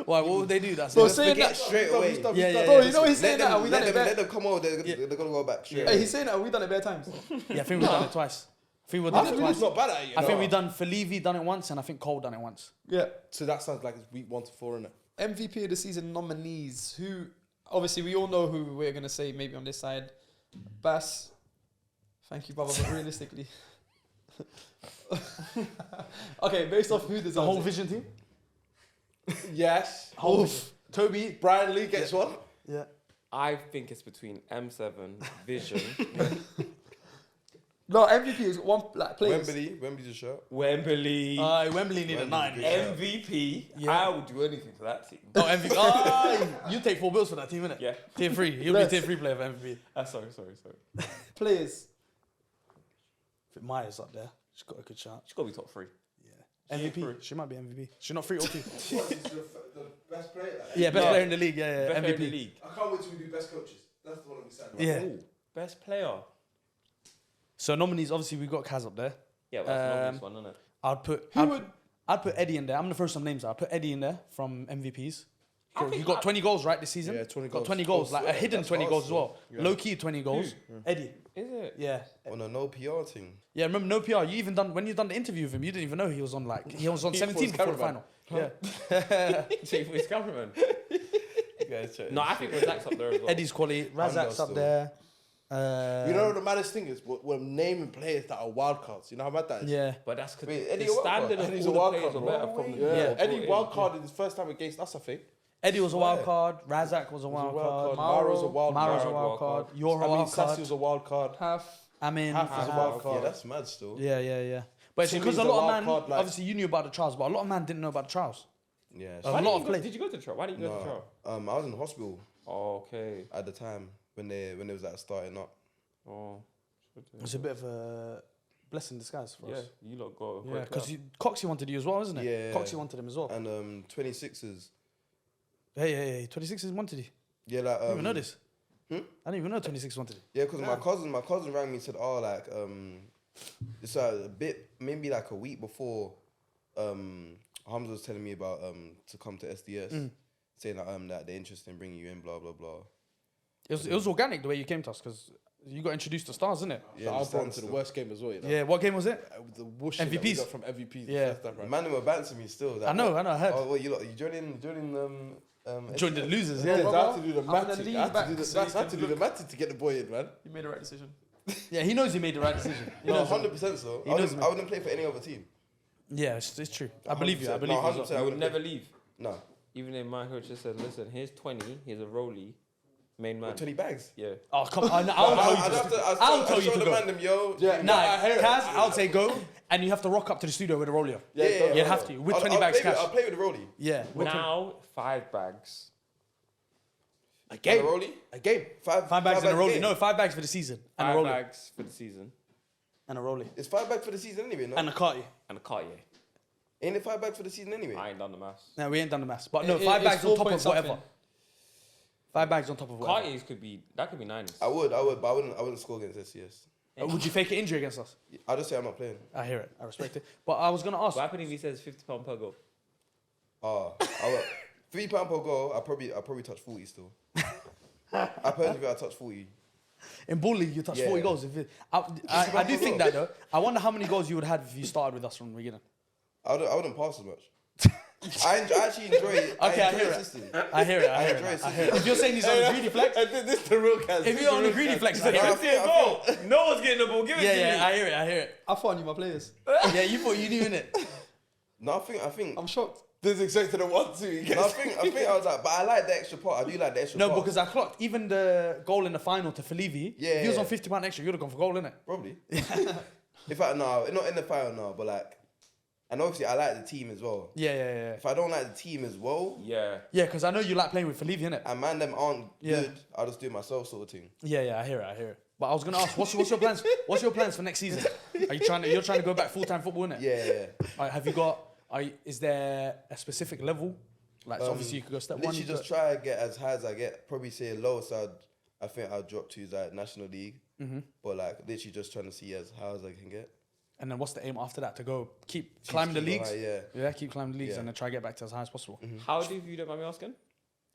Why? What would they do? That's Bro, it. saying Forget that, straight away. Yeah, yeah, bro, yeah. you know he's saying that, and we done it let bare. them come over. They're gonna go back straight. Hey, away. he's saying that, and we done it bare times. Yeah, I think we've done it twice. I think we've I done think it we're twice. not bad at it. You I know? think we done Felivi done it once, and I think Cole done it once. Yeah. So that sounds like it's week 1 to 4, innit? MVP of the season nominees. Who? Obviously, we all know who we're gonna say. Maybe on this side, Bass. Thank you, brother. But realistically, okay, based off who deserves The whole it. Vision team. Yes. Oof. Toby, Brian Lee gets one. Yeah. I think it's between M7, Vision, No, MVP is one like players. Wembley's a shirt. Wembley, Wembley need a 9. Wembley. MVP. Yeah. I would do anything for that team. Oh, MVP. Oh, you take 4 bills for that team, innit? Yeah. Tier 3. He'll be Yes. tier 3 player for MVP. Sorry. Players. Myers up there. She's got a good shot. She's got to be top 3. MVP. She might be MVP. She's not 3 or 2. The best player. Yeah, best No. player in the league. Yeah, Best player MVP. in the league. I can't wait till we do best coaches. That's the one that we said. Yeah. Ooh, best player. So nominees, obviously we got Kaz up there. Yeah, well, that's an obvious one, isn't it? I'd put Eddie in there. I'm gonna throw some names out. I'd put Eddie in there from MVPs. I think He got 20 goals right this season. Yeah, 20 Got goals. 20 goals, like a yeah, hidden that's 20 hard goals as still. well. Yeah. Low key 20 goals. Eddie. Is it? Yeah. On a no PR thing. Yeah, remember no PR. You even done when you done the interview with him. You didn't even know he was on he was on 17 before the final. Yeah. Chief with cameraman. You guys check. No, I think Razak's up there as well. Eddie's quality. Razak's up still. there. You know what the maddest thing is? We're naming players that are wild cards. You know how mad that is? Yeah. But that's because Wait, the Eddie a wild standard card? of Eddie's all a the wild players card, are bro. better from the Yeah. Eddie brought wild in. carded his first time against us, I think. Eddie was a wild card. Razak was a wild card. Maro's a wild Maro's card. a wild card. card. You're a I mean, wild Sassy card. was a wild card. Half. Amin. Half is a wild card. Yeah, that's mad still. Yeah. But it's Timmy's because a a lot of wild man, card, like- obviously you knew about the trials, but a lot of man didn't know about the trials. Yeah. A Why lot did of you play. Did you go to trial? Why didn't you go to trial? I was in hospital Okay. at the time when they was like starting up. Oh. It's a bit of a blessing in disguise for Yeah, us. you lot got a Yeah, great because club. Coxie wanted you as well, isn't it? Yeah. Coxie wanted him as well. And 26ers. Hey, 26 wanted you. Yeah, like I didn't even know this. I didn't even know 26 wanted you. Yeah, because my cousin rang me and said, oh, like, it's a bit, maybe like a week before Hamza was telling me about to come to SDS. saying that they're interested in bringing you in, blah blah blah. It was organic the way you came to us because you got introduced to Stars, innit? So I brought him to the worst game as well. You know? Yeah, what game was it? The whoosh that we MVPs. got from MVPs. Yeah. The first time, right? Man, they were bouncing me still. Like, I know, I heard. Oh, what you joining Joined the losers, Yeah, yeah. I had to do the I'm gonna matty. lean I had back to do so you the, I had to can do the matty to get the boy in, man. You made the right decision. Yeah, he knows he made the right decision. He No, knows 100% so. He I knows wouldn't, I wouldn't play for any other team. Yeah, it's true. I believe you. I 100%. believe No, you. as 100%. well. I I would wouldn't never leave. No. Even if my coach just said, listen, here's 20, here's a rollie, main man. 20 bags. Yeah. Oh, come on. I'll tell you to go. I'll tell you to the go. man them, yo. Yeah, Nah, I hear it. Kaz, I'll say go, and you have to rock up to the studio with a roller. Yeah, You have to, with 20 bags cash. I'll play with the rollie. Yeah. with Now, 5 bags. A And game. a rollie? A game. 5 5 bags and a rollie. game. No, 5 bags for the season. And a 5 rollie. bags for the season. And a rollie. It's 5 bags for the season anyway, no? And a carty. And a Cartier. Ain't it 5 bags for the season anyway? I ain't done the maths. No, we ain't done the maths. But no, It- 5 it's bags on 4 top point of whatever. something. 5 bags on top of whatever. Cartiers could be 9s. I would, but I wouldn't score against SDS. Would you fake an injury against us? I'll just say I'm not playing. I hear it. I respect it. But I was going to ask. What happened if he says £50 per goal? I would. £3 per goal, I probably touch 40 still. I personally think I touch 40. In Ball League, you touch Yeah. 40 goals. I do think that, though. I wonder how many goals you would have had if you started with us from the beginning. I wouldn't pass as much. I actually enjoy it. Okay, I enjoy hear the it. system. I hear it. I I hear enjoy it. it. I hear it. If you're saying he's on a greedy flex, This is the real Kaz. if you're on a greedy flex, I hear I it. feel- No one's getting the ball. Give it Yeah, to yeah, me. I hear it. I hear it. I thought I knew my players. Yeah, you thought you knew, innit? No, I think. I'm shocked. This is expected a 1-2. No, I think I was like, but I like the extra part. I do like the extra No, part. because I clocked even the goal in the final to Felivi. Yeah, If he was yeah. on £50 extra, you'd have gone for goal, innit? Probably. In fact, no, not in the final, no, but like, and obviously I like the team as well. Yeah. If I don't like the team as well, Yeah. Yeah, because I know you like playing with Felivi, innit? and man them aren't Yeah. good, I'll just do it myself sort of thing. Yeah, I hear it. But I was gonna ask, what's your plans? What's your plans for next season? Are you you're trying to go back full-time football, innit? Yeah. Have you got? Is there a specific level? Like, so obviously you could go step one. Literally you just try to get as high as I get. Probably say lowest I think I'll drop to is like National League. But like literally just trying to see as high as I can get. And then what's the aim after that? To go keep climbing the keep leagues? high, yeah. Keep climbing the leagues Yeah. and then try to get back to as high as possible. How old are you, if you don't mind me asking?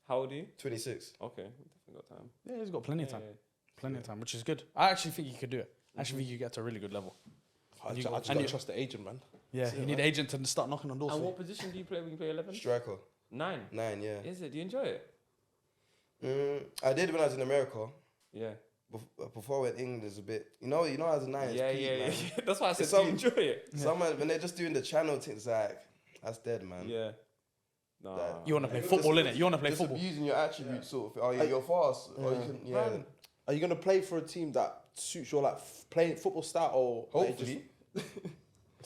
How old are you? 26. Okay, we definitely got time. Yeah, he's got plenty of time. Yeah. Plenty of time, which is good. I actually think you could do it. I actually think you get to a really good level. I You just got- gotta trust the agent, man. Yeah, you need an agent to start knocking on doors. And for what position do you play when you play 11? Striker. 9. 9, yeah. Is it? Do you enjoy it? I did when I was in America. Yeah. Before I went England, it's a bit. You know, as a 9. Yeah. Man. That's why I said, It's do you some- enjoy it? Someone when they're just doing the channel thing, it's like that's dead, man. Yeah. Nah. Like, You want to play football, innit? You want to play Just football. abusing your attributes, sort of. Oh, you're fast. Or you can, yeah. Man, are you gonna play for a team that suits your like playing football style or like, Hopefully.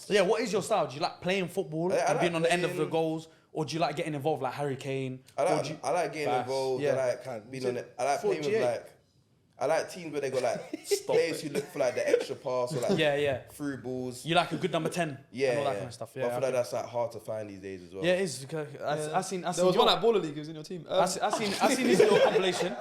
Yeah, what is your style? Do you like playing football I and like being on the end of the playing- goals? Or do you like getting involved like Harry Kane? I Or like, do you- I like getting Bass. involved. Yeah. I like Can't- being on it. I like playing with 48. like. I like teams where they got like players who look for like the extra pass or like Yeah. through balls. You like a good number 10 Yeah, and all that yeah. kind of stuff. But Yeah, I feel okay. like that's like hard to find these days as well. Yeah, it is. Because I seen There was one at Baller League. He was in your team. I seen his little compilation.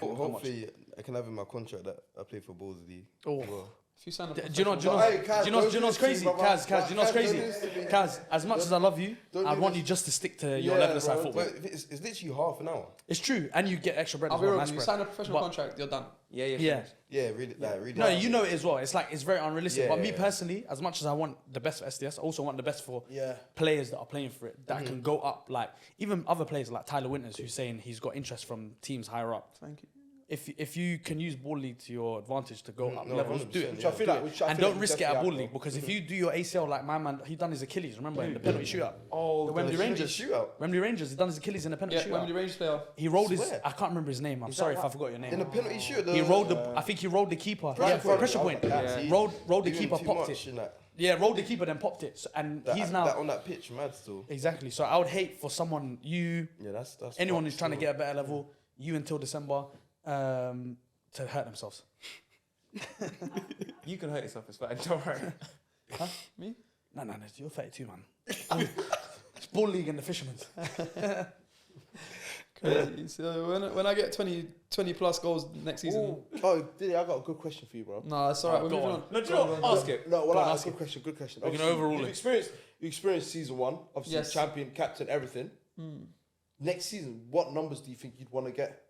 Hopefully, I can have in my contract that I play for Balls League. Oh. as well. If you sign a Do you know? professional- Hey, Kaz, Do you know don't what's do this to crazy? me, brother. Kaz, do you know what's Kaz, crazy? don't do this to me. Kaz, as much as I love you, Don't I do want this. you just to stick to your Yeah, 11 side bro. football. But it's literally half an hour. It's true, and you get extra bread I'll as be well. real Nice with you. You bread. sign a professional But- contract, you're done. Yeah. Yeah. Yeah, really, like really. No, you know it as well. It's very unrealistic. Yeah, But me yeah. personally, as much as I want the best for SDS, I also want the best for Yeah. players that are playing for it that can go up. Like even other players like Tyler Winters, who's saying he's got interest from teams higher up. Thank you. If you can use Ball League to your advantage to go up no, levels, 100%, do it. Which I feel like, And don't risk it at Ball League because if you do your ACL like my man, he done his Achilles. Remember in the penalty shootout. Oh, The Wembley Rangers. shootout. Wembley Rangers. He done his Achilles in the penalty Yeah, shootout. Wembley Rangers player. He rolled his. Swear. I can't remember his name. I'm sorry if I forgot your name. In the penalty shoot, He rolled the. I think he rolled the keeper. Pressure point. Pressure point. Yeah. Rolled the Doing keeper, too popped much it. and that- Yeah, rolled the keeper, then popped it. So, and that- he's now that on that pitch, mad still. exactly. So I would hate for someone Yeah, that's anyone fucked who's trying to still. get a better level, you until December, to hurt themselves. You can hurt yourself, it's fine. Don't worry. Huh? Me? No, you're 32, man. It's Ball League and the Fisherman's. Crazy. So when I get 20 plus goals next season, Oh, Didi, I got a good question for you, bro. nah, it's alright. Oh, We're go moving on. on. No, do you know what? Ask it. No, well, Go on, like, ask good question. Good question. We're gonna Obviously, overrule you've it. experienced. you experienced season 1, obviously Yes. champion, captain, everything. Next season, what numbers do you think you'd want to get?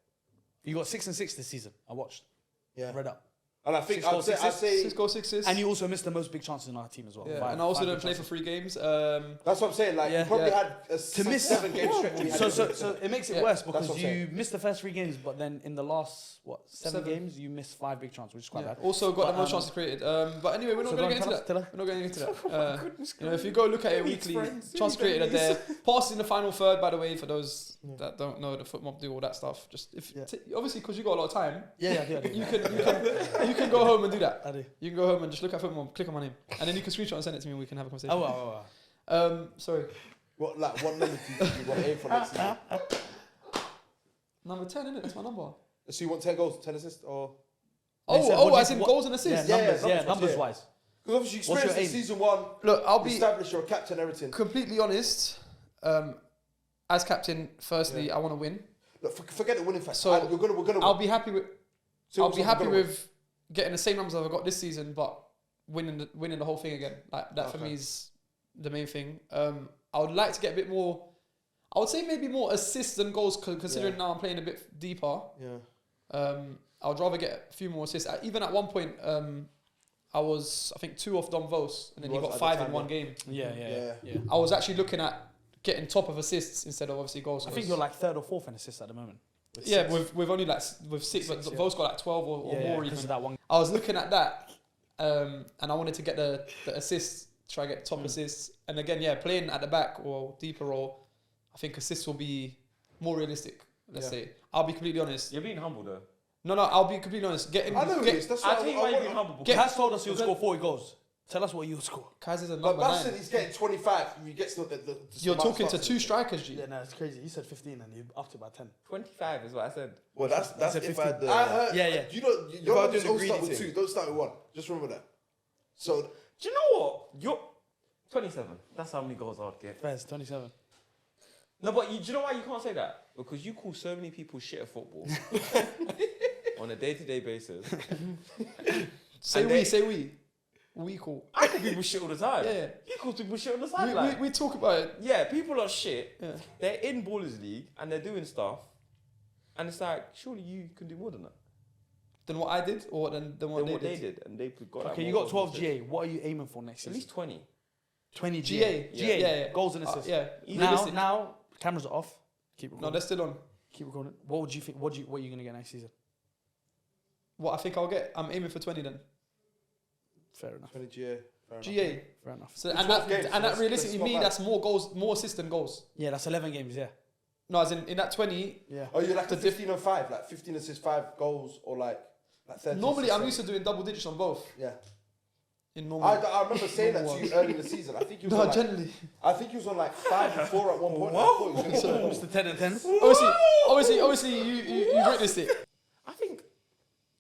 You got 6 and 6 this season. I watched. Yeah. Read up. And I think 6 goals, I'd say 6 goals, 6 assists. And you also missed the most big chances in our team as well. Yeah, Five- and I also five don't big play for chances. 3 games. that's what I'm saying. Like Yeah. you probably Yeah. had a To miss 7 game stretch. where you had So it makes it Yeah, worse that's because what I'm you saying. missed the first 3 games, but then in the last 7 7. games you missed 5 big chances, which is quite Yeah. bad. Also got But, the most chances created. But anyway, we're not so going to go get on, into tell that. us. We're not going into that. Goodness You know, if you go look at it Leeds weekly, friends, chance Leeds created are friends. there. Passes in the final third, by the way, for those that don't know the foot mob do all that stuff. Just if obviously because you got a lot of time, Yeah, I do. you can go home and do that. I do. You can go home and just look at foot mob, click on my name, and then you can screenshot and send it to me, and we can have a conversation. Oh, wow. Sorry, What number do you think you want to aim for next season? number 10, innit? That's my number. So you want 10 goals, 10 assists, or? As in goals and assists. Numbers yeah. wise. Because obviously you What's your experienced in aim? season 1. Look, I'll be Established you're a captain, everything. completely honest. As captain, firstly, I want to win. Look, forget the winning factor. So, we're gonna I'll win. be happy with. So I'll be we're happy gonna win. with getting the same numbers I've got this season, but winning the whole thing again. Like that for Okay. me is the main thing. I would like to get a bit more. I would say maybe more assists than goals, considering now I'm playing a bit deeper. Yeah. I would rather get a few more assists. Even at one point, I was I think 2 off Don Vos, and then he Was got at 5 the in time, one yeah. game. Yeah. I was actually looking at getting top of assists instead of obviously goals. I think you're like 3rd or 4th in assists at the moment. Yeah, with only like with 6, but Six, yeah. Vos got like 12 or more because even. of that one. I was looking at that, and I wanted to get the assists, try to get top assists, and again, playing at the back or deeper role, I think assists will be more realistic. Let's say I'll be completely honest. You're being humble though. No, I'll be completely honest. I know it is. That's I why tell you why you're being humble. Get- Kaz told us he'll score 40 goals. Tell us what you'll score. Kaz is a But number Bass 9. said he's getting 25. He gets the You're amount talking to starts 2 strikers, G. Yeah, no, it's crazy. He said 15 and he upped it by 10. 25 is what I said. Well, that's said if 15. I had the. I heard. Yeah. You know, your I numbers do the don't greedy start with thing. 2. Don't start with 1. Just remember that. So Do you know what? You're 27. That's how many goals I'd get. Fairs, 27. No, but do you know why you can't say that? Because you call so many people shit at football on a day-to-day basis. Say we. We call. I call people shit all the time. Yeah. He calls people shit all the time. We talk about it. Yeah, people are shit. Yeah. They're in Ballers League and they're doing stuff. And it's like, surely you can do more than that. Than what I did, or than what Than they what did. they did. And they got like Okay, you more got goals 12 than GA. What are you aiming for next At season? least 20. 20 GA. GA. Yeah. Goals and assists. Yeah. Now, cameras are off. Keep No, recording. they're still on. Keep recording. What would you think? What are you going to get next season? What I think I'll get, I'm aiming for 20 then. Fair enough. 20 GA. Fair enough. GA. Fair enough. So, It's and 12 that, games, and so that that's realistically not me, bad. that's more goals, more assists than goals. Yeah, that's 11 games, yeah. No, as in that 20, Yeah. Oh, you're like The a 15 and 5, like 15 assists, 5 goals, or like 30. normally I'm used to doing double digits on both. Yeah. In normal. I remember saying that to you early in the season. I think you was No, on like, generally. I think he was on like 5 and 4 at one point. I thought he was gonna Mr. 10 and 10. Obviously, you witnessed it. I think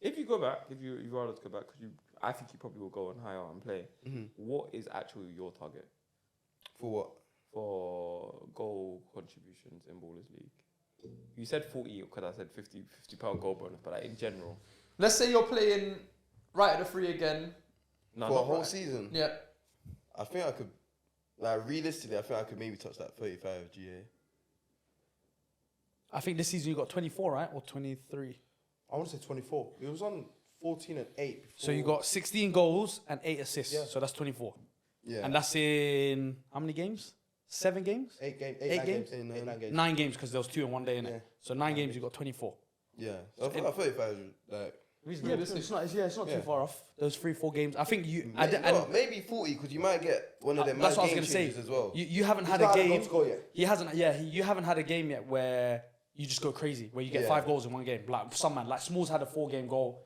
if you go back, if you rather to go back, because I think you probably will go on higher and play. What is actually your target For what? for goal contributions in Ballers League? You said 40 because I said 50 £50 goal bonus, but like in general. Let's say you're playing right at the free again. No, For a not whole right. season? Yeah. I think I could, like realistically, I think I could maybe touch that 35 GA. I think this season you got 24, right? Or 23. I want to say 24. He was on 14 and 8 before. So you got 16 goals and 8 assists. Yeah. So that's 24. Yeah. And that's in how many games? 7 games? 8 games. 8 games? 9 games. 9 games because there was 2 in one day, innit? Yeah. So 9 games you got 24. Yeah. So I thought 35 is like. Yeah, it's not Yeah. too far off. Those 3-4 games. I think you. Maybe 40 because you might get one of them That's mad what I was game gonna say. changes as well. You haven't He's had not a had a goal game. to score yet. He hasn't. Yeah, you haven't had a game yet where you just go crazy, where you get Yeah. 5 goals in one game. Like some man, like Smalls had a 4-game goal.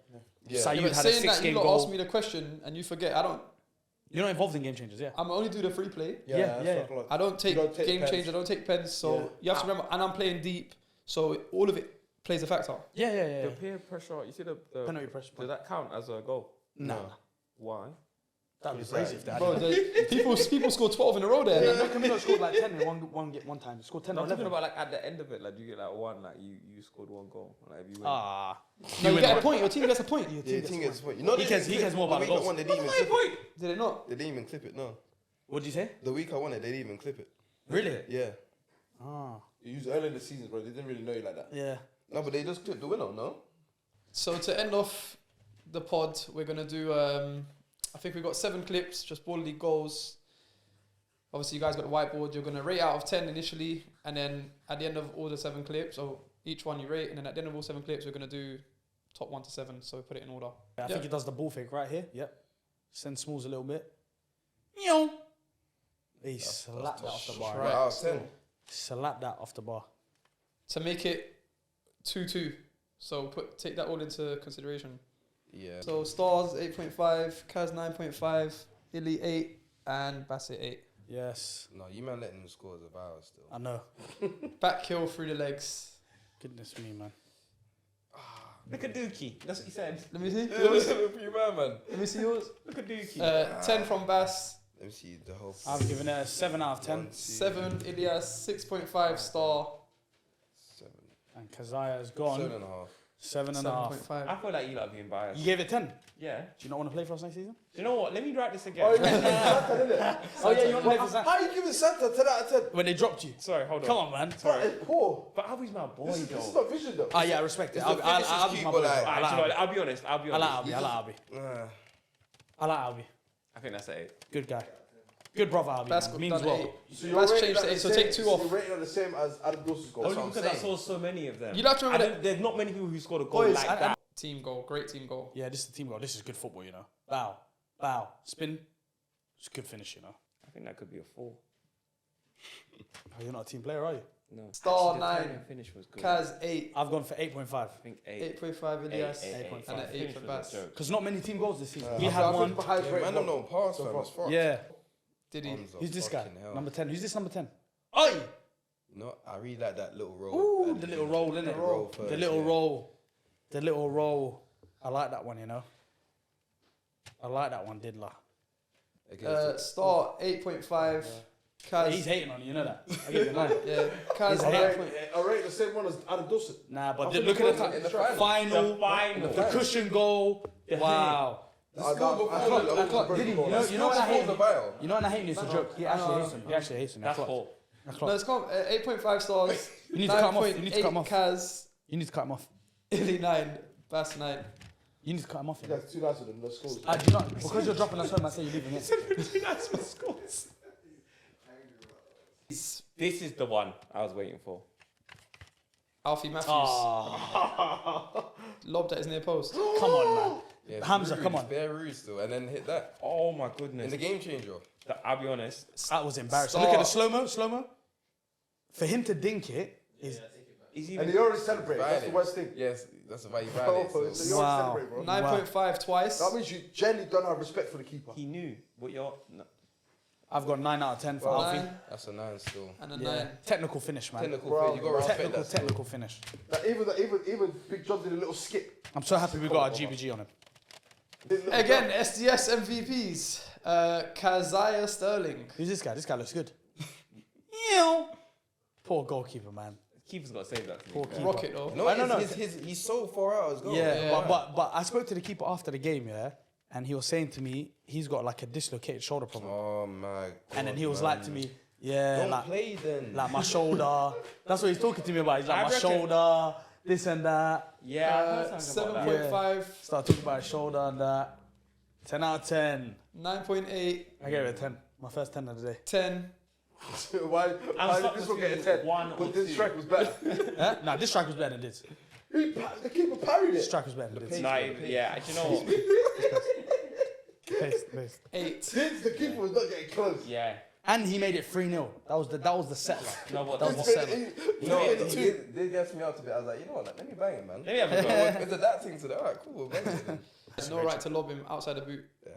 Yeah. Sayed But had a saying that, you 6-game lot goal. asked me the question and you forget. You're not involved in game changes, yeah. I'm only do the free play. Yeah. that's not a lot. I don't take, don't take game pens. change. I don't take pens. So Yeah. you have to remember. And I'm playing deep, so all of it plays a factor. Yeah. The peer pressure, you see the Penalty pressure. does that count as a goal? No. Why? That'd be It's crazy like- if they had Bro, it. people score 12 in a row there. Yeah, Camilo scored like 10 in one time. He scored 10 No, or I'm talking 11. about like at the end of it, like do you get like one, like you scored 1 goal, like if you win. No, you get a point. Your team gets a point. Yeah, team gets point. You know He cares more about the goals. They didn't even clip it. Did it not? They didn't even clip it. No. What did you say? The week I won it, they didn't even clip it. Really? Yeah. Ah. You used it early in the season, bro. They didn't really know you like that. Yeah. No, but they just clipped the winner, no? So to end off the pod, we're gonna do. I think we got 7 clips, just ball league goals. Obviously, you guys got the whiteboard. You're gonna rate out of 10 initially, and then at the end of all the 7 clips, or each one you rate, and then at the end of all 7 clips, we're gonna do top 1 to 7. So we put it in order. I Yeah. think he does the ball fake right here. Yep. Send Smalls a little bit. Meow. He slapped that off the bar. Right. Out of 10. Slap that off the bar. To make it 2-2. So take that all into consideration. Yeah. So Stars 8.5, Kaz 9.5, Illy 8, and Bassett 8. Yes. No, you man letting them score as a viral still. I know. Back kill through the legs. Goodness me, man. Look at Dookie. That's what he said. Let me see. Yeah, listen to you, man. Let me see yours. Look at Dookie. 10 from Bass, Let me see the whole. I've given it a 7 out of 10. 7 Ilyas, 6.5 Star, 7. And Kazaya has gone 7.5. 7.5. 7.5. I feel like you like being biased. You gave it 10. Do Yeah. you not want to play for us next season? Do you know what? Let me write this again. Oh, you giving Santa, didn't Oh yeah, you want to play for Santa? How are you giving Santa 10 out of 10? When they dropped you. Sorry, hold on. Come on, man. That is poor. But Albie's my boy, This is though. not vision, though. Oh yeah, I respect it. It's the finishes I'll be keep, my but boy. like- I Alright, like you know what? Albie. I'll be honest. I like Albie. I like Albie. I like Albie. I think that's it. Good guy. Good brother, Albie. Bass man. got Means done well. 8. So Bass rating changed that to 8, the so same- take 2 off. You're rating on the same as Adam Dawson's goal. Only That's what because I'm I saying. saw so many of them. You'd have to remember that. There's not many people who scored a goal Boys, like and- that. Team goal, great team goal. Yeah, this is the team goal. This is good football, you know. Bow. Bow. Spin. It's good finish, you know. I think that could be a 4. Oh, you're not a team player, are you? No. Star Actually, the 9, timing finish was good. Kaz 8, I've gone for 8.5. I think 8. 8.5 Ilyas, 8.5. and an 8 for Bass. Because not many team goals this season. I We think- had I think one. the highest Yeah, rated man, them goal. don't pass, So fam. far. It's fucked. Yeah. Didi. Arms Who's this guy? fucking hell. Number 10. Who's this number 10? Oi! No, I really like that little roll. Ooh, the little roll, innit? roll first, The little yeah. roll. The little roll. I like that one, you know. I like that one, Diddler. Against Star 8.5, Kaz. He's hating on you, you know that. I give you a 9. Yeah, Kaz He's a I 9. rate the same one as Adam Dawson. Nah, but I think look the at goal the in the final. The final. The cushion goal. Wow. the score before the goal. Did he? You know what I hate? You know what I hate? It's a joke. He actually hates him. He actually hates him. That's That's 4. No, it's come 8.5 stars. You need to cut him off. You need to cut him 9.8 off. Kaz, You need to cut him off. Illy 9, Bass 9. You need to cut him off. You You know? guys 2 nice with them, no scores. Do not, because you're dropping us home, I say you're leaving it. That's for scores. This is the one I was waiting for. Alfie Matthews. Lobbed at his near post. Come on, man. Yeah, Hamza, rude, come on. it's bare rude still, and then hit that Oh my in goodness. the game changer. I'll be honest. That was embarrassing. Stop. Look at the slow-mo. For him to dink it is... He's And even. he already celebrated. That's the Violent. worst thing. Yes, that's why you Oh, violate. so So. you Wow. already celebrate, bro. 9.5 twice. That means you generally don't have respect for the keeper. He knew what you're. No. I've got 9 out of 10 for Well, Alfie. 9 That's a 9 still. and a Yeah. 9. Technical finish, man. Technical Bro, play, you got to respect Technical, that. still. technical finish. Like, even Big John did a little skip. I'm so happy we got our GBG on him. Did a little Again, jump. SDS MVPs. Kazaya Sterling. Who's this guy? This guy looks good. Ew. Poor goalkeeper, man. Keeper's got to save that. To me. Poor keeper. Rocket though. No, I don't know. he's so far out as goal. Yeah, Yeah. But I spoke to the keeper after the game, yeah, and he was saying to me he's got like a dislocated shoulder problem, Oh my god. and then he was man. like to me, yeah, Don't like, play then. like my shoulder. That's what he's talking to me about. He's like I my reckon- shoulder, this and that. Yeah. I heard something about that. 7.5, Start talking about his shoulder and that. 10 out of 10. 9.8, I gave it a 10. My first 10 of the day. 10. Why I'm did stuck this one get a between 10? 1 or But this 2. strike was better. Huh? Nah, this strike was better than this. The keeper parried This it. strike was better than this. Nah, yeah. Do you know what? Paste. 8. Since the keeper was not getting close. Yeah. And he made it 3-0. That was the settler. You know what? That was the settler. No, they gassed me out a bit. I was like, you know what? Let me bang it, man. Let me have a go. It's a that thing today. All right, cool. Bang it then. There's no right to lob him outside the boot. Yeah.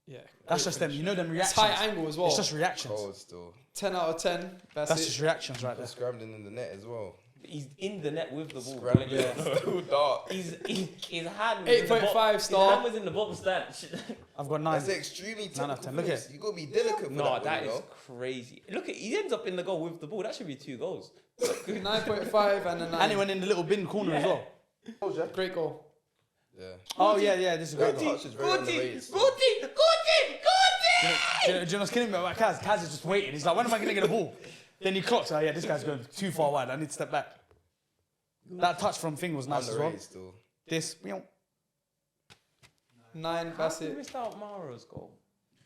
Yeah. That's just them. You know them It's reactions. high angle as well. It's just reactions. Cold still. 10 out of 10. That's That's it. just reactions right there. Scrambling in the net as well. He's in the net with the ball. Scrambling. Yeah. Still dark. His hand was in the 8.5 His star. hand was in the bottom stand. I've got 9. That's extremely technical. 9 out of 10. Look at it. You gotta be delicate for No, that. that one, is you know? crazy. Look, he ends up in the goal with the ball. That should be 2 goals. 9.5 and a 9. And he went in the little bin corner as well. Great goal. Yeah. Oh, yeah, this is a great That goal. touch is very underrated. still. Guti! Do you know what's killing me about Kaz? Kaz is just waiting. He's like, when am I going to get a ball? Then he clocks, oh yeah, this guy's going too far wide. I need to step back. That touch from Thing was nice as well. Underrated still. This, 9, How that's did we it. missed out Mara's goal?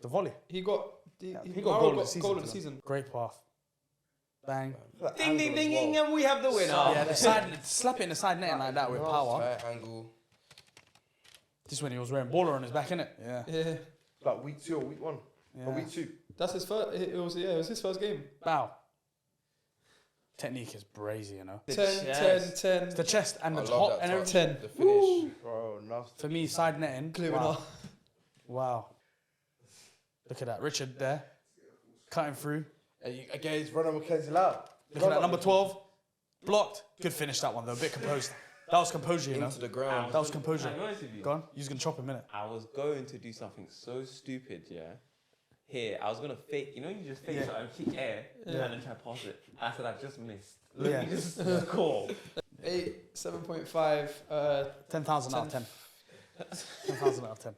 the volley. He got Goal of the season. Goal of the season. Great path. Bang. Ding, ding, ding, ding, and we have the winner. Yeah, the side, slap it in the side netting like that with power. Right angle. This when he was wearing baller on his back, innit? Yeah. Yeah. Like week 2 or week 1? Yeah. Or week 2? That's his first. It was his first game. Bow. Technique is brazy, you know. 10, 10. The chest and the I love top that and touch. everything. 10. The finish. Bro, nasty. For me, side netting. Clearing Wow. off. Wow. Look at that. Richard there. Cutting through. Against Ronald McKenzie loud. Look at that. Number 12. Blocked. Good finish, that one, though. A bit composed. That was composure, you know. Into the ground. That was composure. I'll be honest with you. Go on. You're going to chop him, innit? I was going to do something so stupid, yeah. Here, I was gonna fake. You know, you just fake Yeah. something, kick air, Yeah. and then try to pass it. I said I just missed. Yeah. Let me just score. 8, 7.5. 10,000 out of 10. 10,000 out of 10.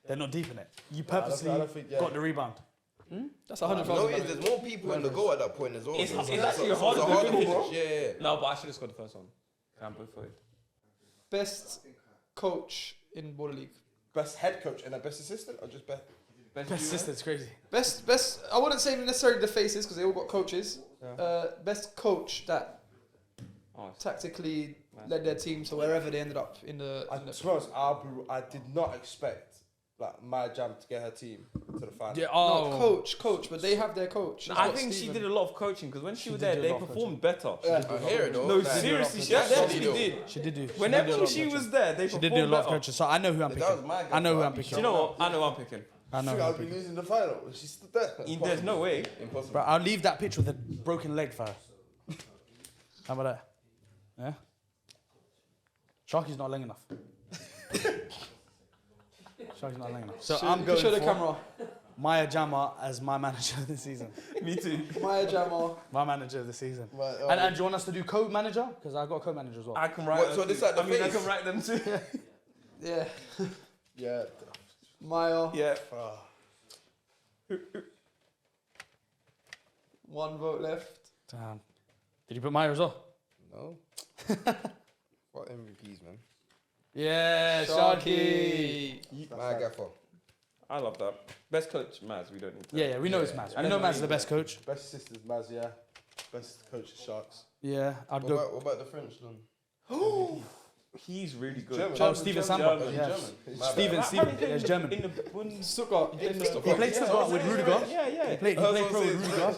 They're not deep in it. You purposely I don't think, yeah. got the rebound. That's 100,000. Notice there's more people in the goal at that point as well. It's So actually it's hard a to hard finish. finish. Yeah. No, but I should have scored the first one. I'm both for it. Best coach in Border League. Best head coach and a best assistant, or just best? Best assistant's crazy. Best. I wouldn't say necessarily the faces because they all got coaches. Best coach that Oh, tactically led their team to wherever they ended up in the. To be honest, I did not expect like my jam to get her team to the final. Yeah, No, coach, but they have their coach. I think she did a lot of coaching because when she was did there, do a they lot of performed better. I hear it though. No, Like, seriously, she That's actually solid, did. She did do. Whenever she was there, they She performed did do a lot of better. coaches. So I know who I'm If that was picking. my I know who guy, I'm I'd be picking. Do you know what? I know what I'm picking. I know I who think I'm I'd be picking. losing the final. She stood there. There's no way. Impossible. Bro, I'll leave that pitch with a broken leg for her. How about that? Yeah? Sharky's not long enough. Sharky's not long enough. So I'm going show the for camera. Maya Jama as my manager of the season. Me too. Maya Jamal. My manager of the season. Right, And do you want us to do co-manager? Because I got a co-manager as well. I can write. What, them so too. this like the I mean, I face? can write them too. Yeah. Yeah. Maya. Yeah. One vote left. Damn. Did you put Maya as well? No. What MVPs, man? Yeah, Sharky. My gaffer. I love that. Best coach, Maz. We don't need to. Yeah, we know it's Maz. We know Maz is the best coach. Best sisters, Maz, yeah. Best coach is Sharks. Yeah, I'd What go. about the French then? He's really good. German. Oh, Steven Samba. German. Yeah. German. My Steven, bad. Steven, yeah, he's German. In the Bund- Stuttgart. He played for He Stuttgart. played Stuttgart with Rudiger. Yeah. He played That's pro what with I'm saying. Rudiger.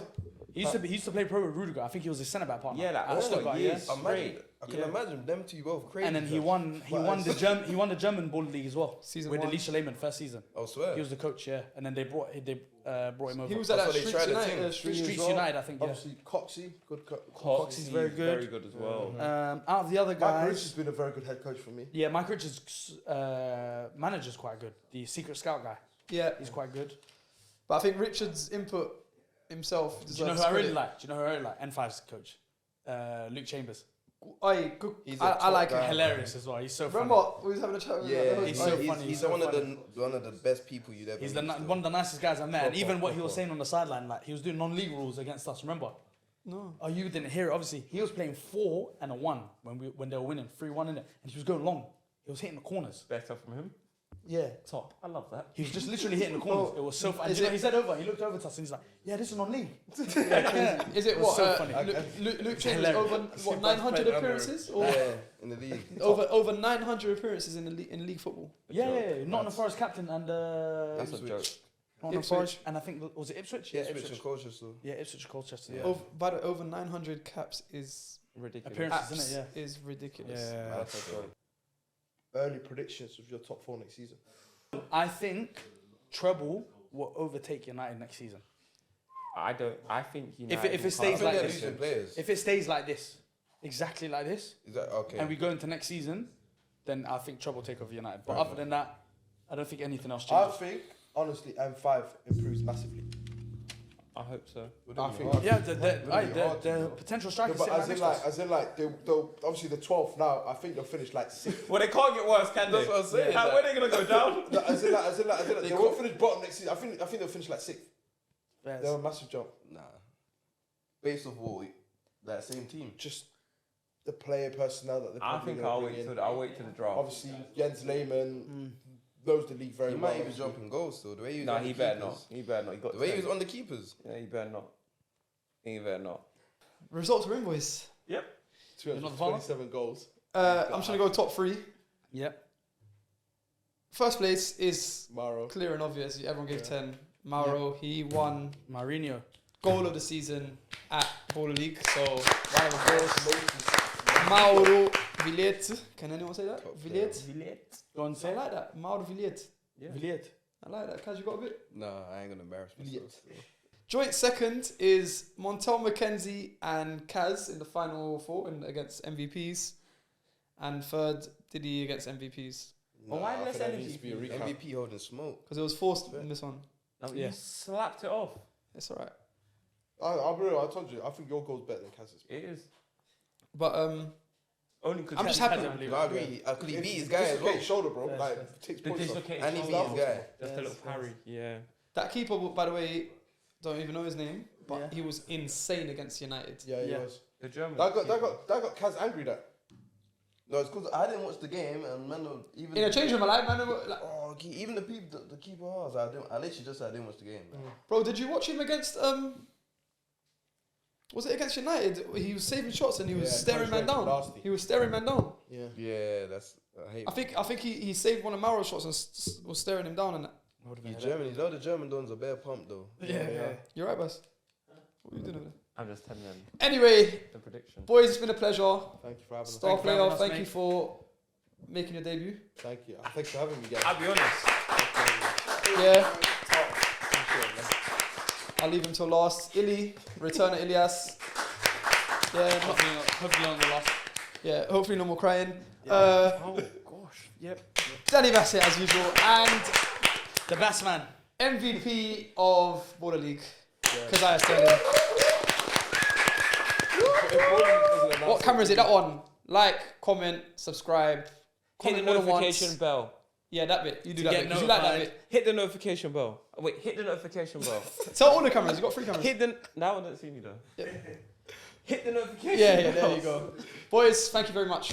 He used to play pro with Rudiger. I think he was his centre back partner. Yeah, like at Stuttgart, years. yeah. Imagine, I can imagine them two both crazy. And then he bro. won. He won the German Ball League as well. Season with one. Alicia Lehmann first season. I swear. He was the coach, yeah. And then they brought him over. He was at that That's what they Streets tried to United. think. Streets Streets United, I think. Yeah. Obviously, Coxey, good coach. Cox is very good. Very good as well. Out of the other Mike guys, Rich has been a very good head coach for me. yeah, Mike Richards' manager's quite good. The secret scout guy, Yeah, he's quite good. but I think Richard's input himself. Do you know who I really like? Do you know who I really like? N5's coach, Luke Chambers. He's I like him. Hilarious as well. He's so funny. Remember, we was having a chat with Yeah, him. He's so funny, He's he's so one of funny. the best people you'd ever. He's meet, still. one of the nicest guys I've met. And Proper, even what he was proper. saying on the sideline, like he was doing non-league rules against us. Remember? No. Oh, you didn't hear it. Obviously, he was playing 4 and a 1 when they were winning 3-1 in it, and he was going long. He was hitting the corners. Better from him. Yeah. Top. I love that. He was just literally hitting the corners. It was so funny. Is You know, it- he said over. He looked over to us and he's like, "Yeah, this is non-league." Is it was what? so funny. Luke Chambers Hilarious. over what 900 appearances or Yeah, in the league. over 900 appearances in league football. Yeah, Nottingham Forest captain and That's a Ipswich. joke. Nottingham Ipswich. Forest, and I think was it Ipswich? Yeah, Ipswich and Colchester. Yeah, Ipswich, Colchester. Yeah. Yeah. By the way, over 900 caps is Ridiculous. Appearances, isn't it? is ridiculous. Yeah. That's a joke. Early predictions of your top 4 next season. I think treble will overtake United next season. I don't. I think If United it will stays pass like they're this, losing players. if it stays like this, exactly like this, Is that okay? and we go into next season, then I think treble take over United. But Right. other than that, I don't think anything else I changes. think, honestly, M5 improves massively. I hope so. I think. Yeah, the potential strikers. But as in like, they'll obviously the 12th now. I think they'll finish like 6th. Well, they can't get worse, can they? That's what I'm saying. How are they gonna go down? No, as in like, they won't finish bottom next season. I think they'll finish like 6th. Bears. They're a massive jump. Nah. Based off what that same team. Just the player personnel that they're I probably think gonna I'll bring wait in. till the draft. Obviously, Jens Lehmann knows the league very He well. might even jump in goals still. The way he was No, on he the better keepers. not. He better not. He got The way he 10. was on the keepers. Yeah, he better not. He better not. Results are in, boys. Yep. 227 goals. I'm just going to go top 3. Yep. First place is Maro. clear and obvious. Everyone gave 10. Mauro, he won Mourinho. goal of the season at Baller League. So, round of applause. Mauro Villiet. Can anyone say that? Villiet? Go on, I say like that. Mauro Villiet. Yeah. Villiet. I like that. Kaz, you got a bit? Nah, I ain't gonna embarrass myself. Joint second is Montel McKenzie and Kaz in the final 4 against MVPs. And third, Didi against MVPs. Well, why I less think that needs to be a energy? recap. MVP holding smoke. Because it was forced in this one. No, Yeah. You slapped it off. It's alright. I'll be real, I told you, I think your goal's better than Kaz's. It is. But Only because I'm just happy. I agree. Could he beat his guy as Dislocate well? his shoulder, bro. Yes, Like, yes. takes The points off. dislocated And he beat shoulder. his guy. Just a little parry. Yeah. That keeper, by the way, don't even know his name, but Yeah. he was insane against United. Yeah, he Yeah. was. The German. That got Kaz angry, that. No, it's because I didn't watch the game and man, even In a change room, like, even the people, the keeper was. I literally just said I didn't watch the game. Man. bro, did you watch him against was it against United? He was saving shots and he was Yeah, staring man Coach Drake down. nasty. He was staring man down. Yeah. Yeah, that's I hate. I think he saved one of Mauro's shots and was staring him down and that. Germany. You know the German dons are bare pumped though. Yeah. You're right, boss. What are you doing over there? I'm just telling them Anyway, the prediction. boys, it's been a pleasure. Thank you for having us. Star Thank you for player, having us, thank mate. you for making your debut. Thank you. Thanks for having me, guys. I'll be honest. Yeah. I'll leave him till last. Illy, return at Ilyas. Yeah, Hopefully on the last. yeah, hopefully no more crying. Oh gosh. Yep. Danny Bassett as usual, and The best man. MVP of Border League, Keziah Sterling. What camera is it? That one. Like, comment, subscribe. Hit the Comment more than once. notification bell. Yeah, that bit. You do To that get bit. 'cause you like that notified. bit. Hit the notification bell. Oh, wait, hit the notification bell. Tell all the cameras. You got 3 cameras. Hit the. That one doesn't see me though. Yeah. Hit the notification Yeah, bell. there you go. Boys, thank you very much.